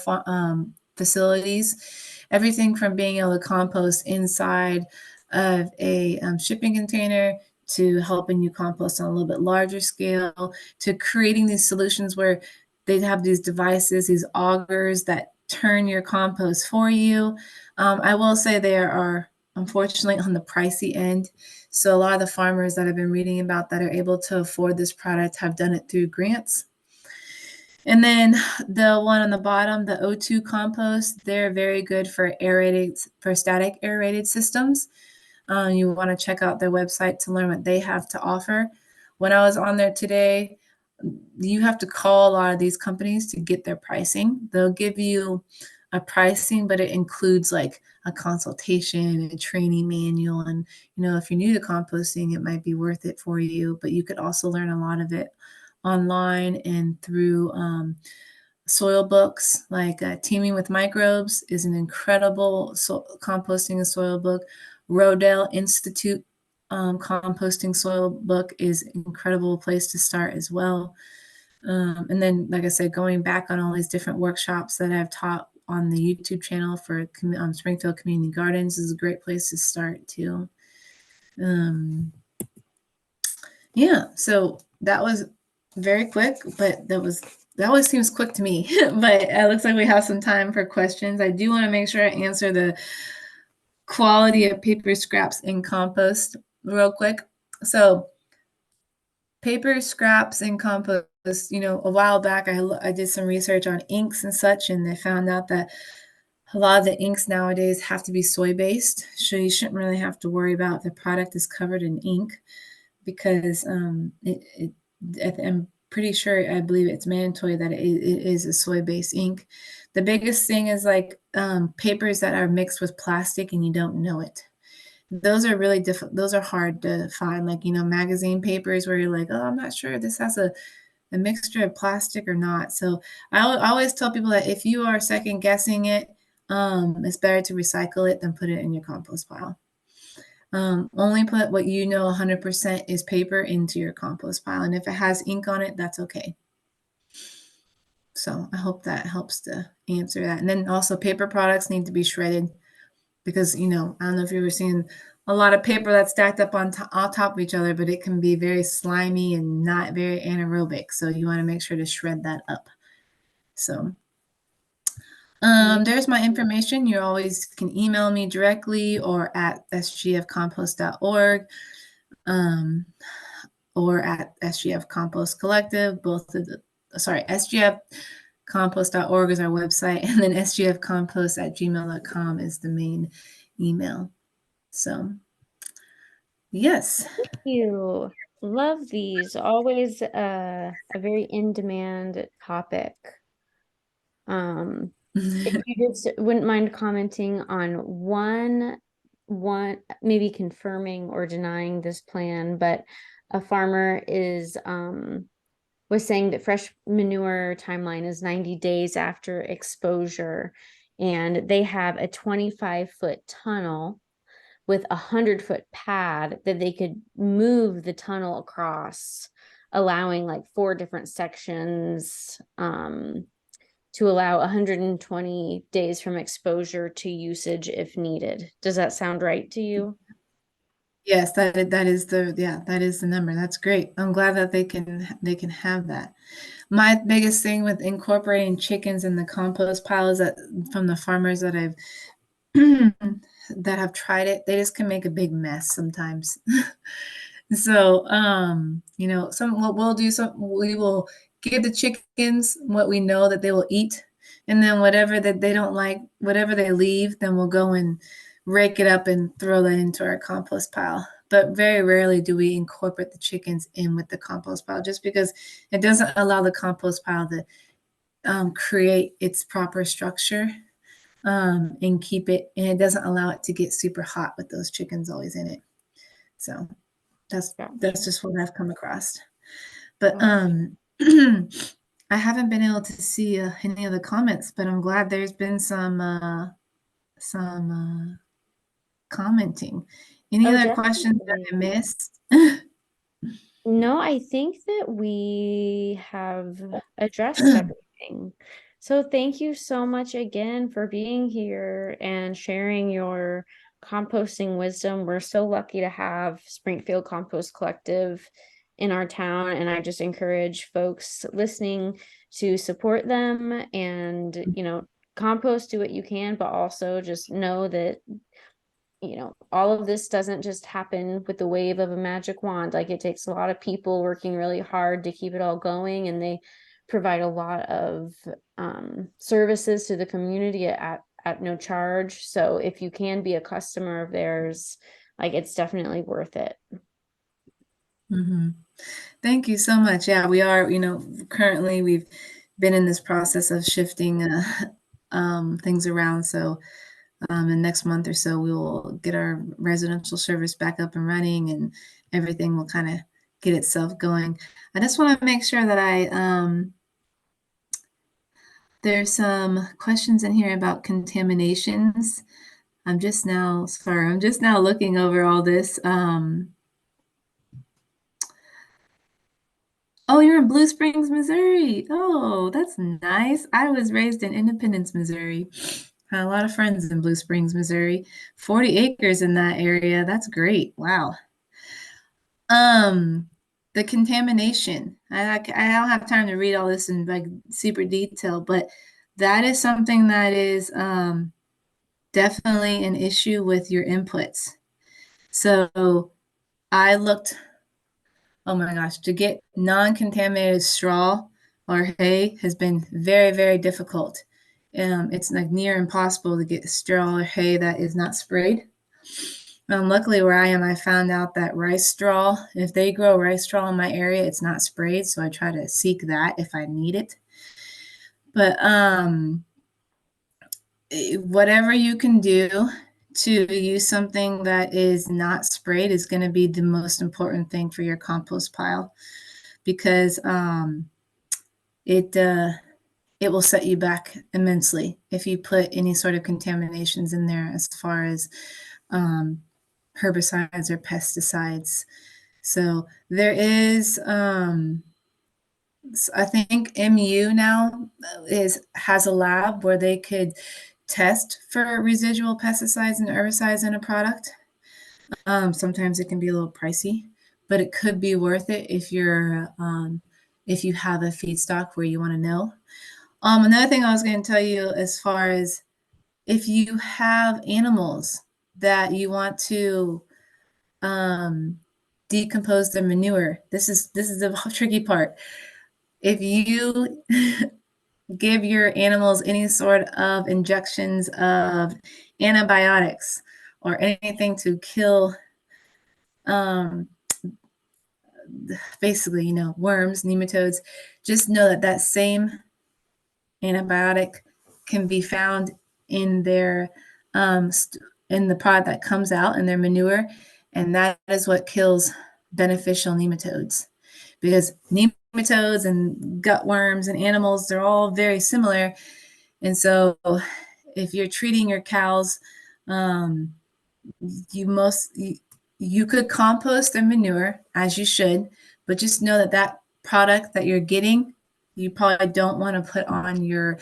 facilities. Everything from being able to compost inside of a shipping container to helping you compost on a little bit larger scale to creating these solutions where they have these devices, these augers that turn your compost for you. I will say they are unfortunately on the pricey end. So a lot of the farmers that I've been reading about that are able to afford this product have done it through grants. And then the one on the bottom, the O2 compost, they're very good for static aerated systems. You want to check out their website to learn what they have to offer. When I was on there today, you have to call a lot of these companies to get their pricing. They'll give you a pricing, but it includes like a consultation, a training manual. And, if you're new to composting, it might be worth it for you, but you could also learn a lot of it online and through soil books like Teaming with Microbes is an incredible composting and soil book. Rodale Institute composting soil book is an incredible place to start as well. And then, like I said, going back on all these different workshops that I've taught on the YouTube channel for Springfield Community Gardens is a great place to start too. Yeah, so that was very quick, but that always seems quick to me. But it looks like we have some time for questions. I do want to make sure I answer the quality of paper scraps in compost real quick. So paper scraps in compost, a while back I did some research on inks and such, and they found out that a lot of the inks nowadays have to be soy-based. So you shouldn't really have to worry about if the product is covered in ink because I'm pretty sure, I believe it's mandatory that it is a soy-based ink. The biggest thing is like papers that are mixed with plastic and you don't know it. Those are really difficult. Those are hard to find, like, magazine papers where you're like, oh, I'm not sure if this has a mixture of plastic or not. So I always tell people that if you are second guessing it, it's better to recycle it than put it in your compost pile. Only put what 100% is paper into your compost pile. And if it has ink on it, that's okay. So I hope that helps to answer that. And then also paper products need to be shredded because, I don't know if you ever seen a lot of paper that's stacked up on top of each other, but it can be very slimy and not very anaerobic. So you want to make sure to shred that up. So there's my information. You always can email me directly or at sgfcompost.org or at SGF Compost Collective. SGFcompost.org is our website, and then sgfcompost@gmail.com is the main email. So, yes. Thank you. Love these. Always a very in-demand topic. If you just wouldn't mind commenting on one, maybe confirming or denying this plan, but a farmer was saying that fresh manure timeline is 90 days after exposure, and they have a 25-foot tunnel with a 100-foot pad that they could move the tunnel across, allowing like 4 different sections to allow 120 days from exposure to usage if needed. Does that sound right to you? Yes, that is the number. That's great. I'm glad that they can have that. My biggest thing with incorporating chickens in the compost pile is that from the farmers that I've that have tried it, they just can make a big mess sometimes. So, what we'll do, we will give the chickens what we know that they will eat, and then whatever that they don't like, whatever they leave, then we'll go and rake it up and throw that into our compost pile. But very rarely do we incorporate the chickens in with the compost pile, just because it doesn't allow the compost pile to create its proper structure and keep it, and it doesn't allow it to get super hot with those chickens always in it. So that's just what I've come across. But I haven't been able to see any of the comments, but I'm glad there's been some commenting. Any Oh, other questions that definitely. I missed? No, I think that we have addressed everything. So thank you so much again for being here and sharing your composting wisdom. We're so lucky to have Springfield Compost Collective in our town, and I just encourage folks listening to support them and, compost, do what you can, but also just know that all of this doesn't just happen with the wave of a magic wand. Like, it takes a lot of people working really hard to keep it all going, and they provide a lot of services to the community at no charge. So if you can be a customer of theirs, like, it's definitely worth it. Mm-hmm. Thank you so much. Yeah, we are, currently we've been in this process of shifting things around. So in next month or so, we will get our residential service back up and running, and everything will kind of get itself going. I just want to make sure that there's some questions in here about contaminations. I'm just now looking over all this. Oh, you're in Blue Springs, Missouri. Oh, that's nice. I was raised in Independence, Missouri. Had a lot of friends in Blue Springs, Missouri. 40 acres in that area. That's great. Wow. Um, the contamination. I don't have time to read all this in like super detail, but that is something that is definitely an issue with your inputs. So I looked, oh my gosh, to get non-contaminated straw or hay has been very, very difficult. It's like near impossible to get straw or hay that is not sprayed. Luckily, where I am, I found out that rice straw, if they grow rice straw in my area, it's not sprayed. So I try to seek that if I need it. But whatever you can do to use something that is not sprayed is going to be the most important thing for your compost pile, because it will set you back immensely if you put any sort of contaminations in there, as far as herbicides or pesticides. So there is, I think MU now has a lab where they could test for residual pesticides and herbicides in a product. Sometimes it can be a little pricey, but it could be worth it if you have a feedstock where you want to know. Another thing I was going to tell you, as far as if you have animals that you want to decompose their manure, this is the tricky part. If you give your animals any sort of injections of antibiotics or anything to kill basically, worms, nematodes, just know that that same antibiotic can be found in their in the product that comes out in their manure, and that is what kills beneficial nematodes, because nematodes and gut worms and animals, they're all very similar. And so if you're treating your cows, you could compost their manure, as you should, but just know that that product that you're getting, you probably don't want to put on your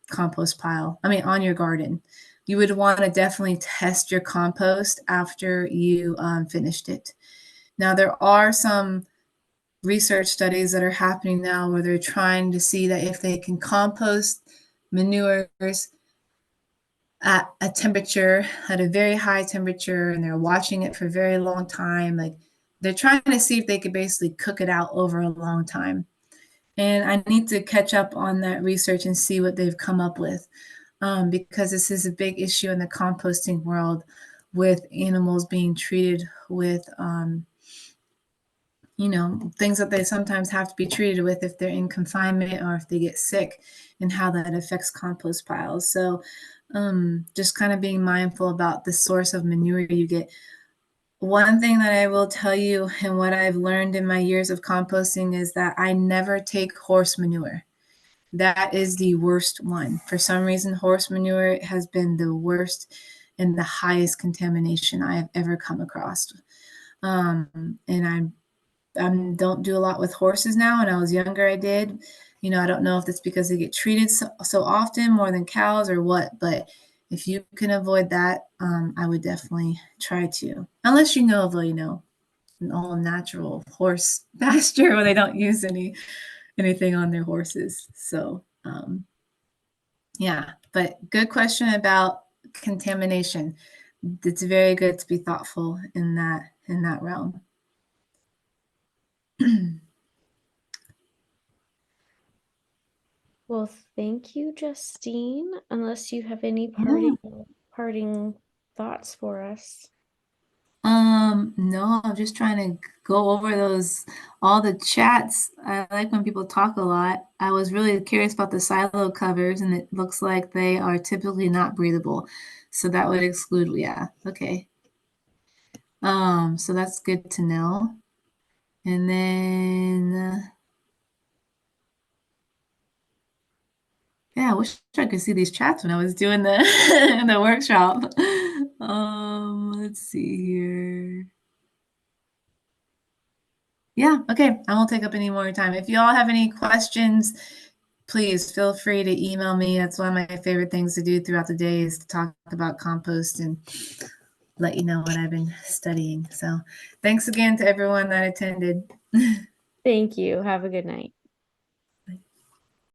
compost pile. I mean, on your garden. You would want to definitely test your compost after you finished it. Now, there are some research studies that are happening now where they're trying to see that if they can compost manures at a temperature, at a very high temperature, and they're watching it for a very long time, like they're trying to see if they could basically cook it out over a long time. And I need to catch up on that research and see what they've come up with, because this is a big issue in the composting world, with animals being treated with things that they sometimes have to be treated with if they're in confinement or if they get sick, and how that affects compost piles. So just kind of being mindful about the source of manure you get. one thing that I will tell you and what I've learned in my years of composting is that I never take horse manure. That is the worst one. For some reason, horse manure has been the worst and the highest contamination I have ever come across. And I don't do a lot with horses now. When I was younger, I did. I don't know if it's because they get treated so often more than cows or what, but if you can avoid that, I would definitely try to. Unless you know of an all natural horse pasture where they don't use anything on their horses. So yeah, but good question about contamination. It's very good to be thoughtful in that realm. Well, thank you, Justine. Unless you have any Yeah. parting thoughts for us. No, I'm just trying to go over all the chats. I like when people talk a lot. I was really curious about the silo covers, and it looks like they are typically not breathable. So that would exclude, yeah, okay. So that's good to know. And then, yeah, I wish I could see these chats when I was doing the the workshop. Let's see here. Yeah, okay. I won't take up any more time. If you all have any questions, please feel free to email me. That's one of my favorite things to do throughout the day is to talk about compost and let you know what I've been studying. So thanks again to everyone that attended. Thank you. Have a good night.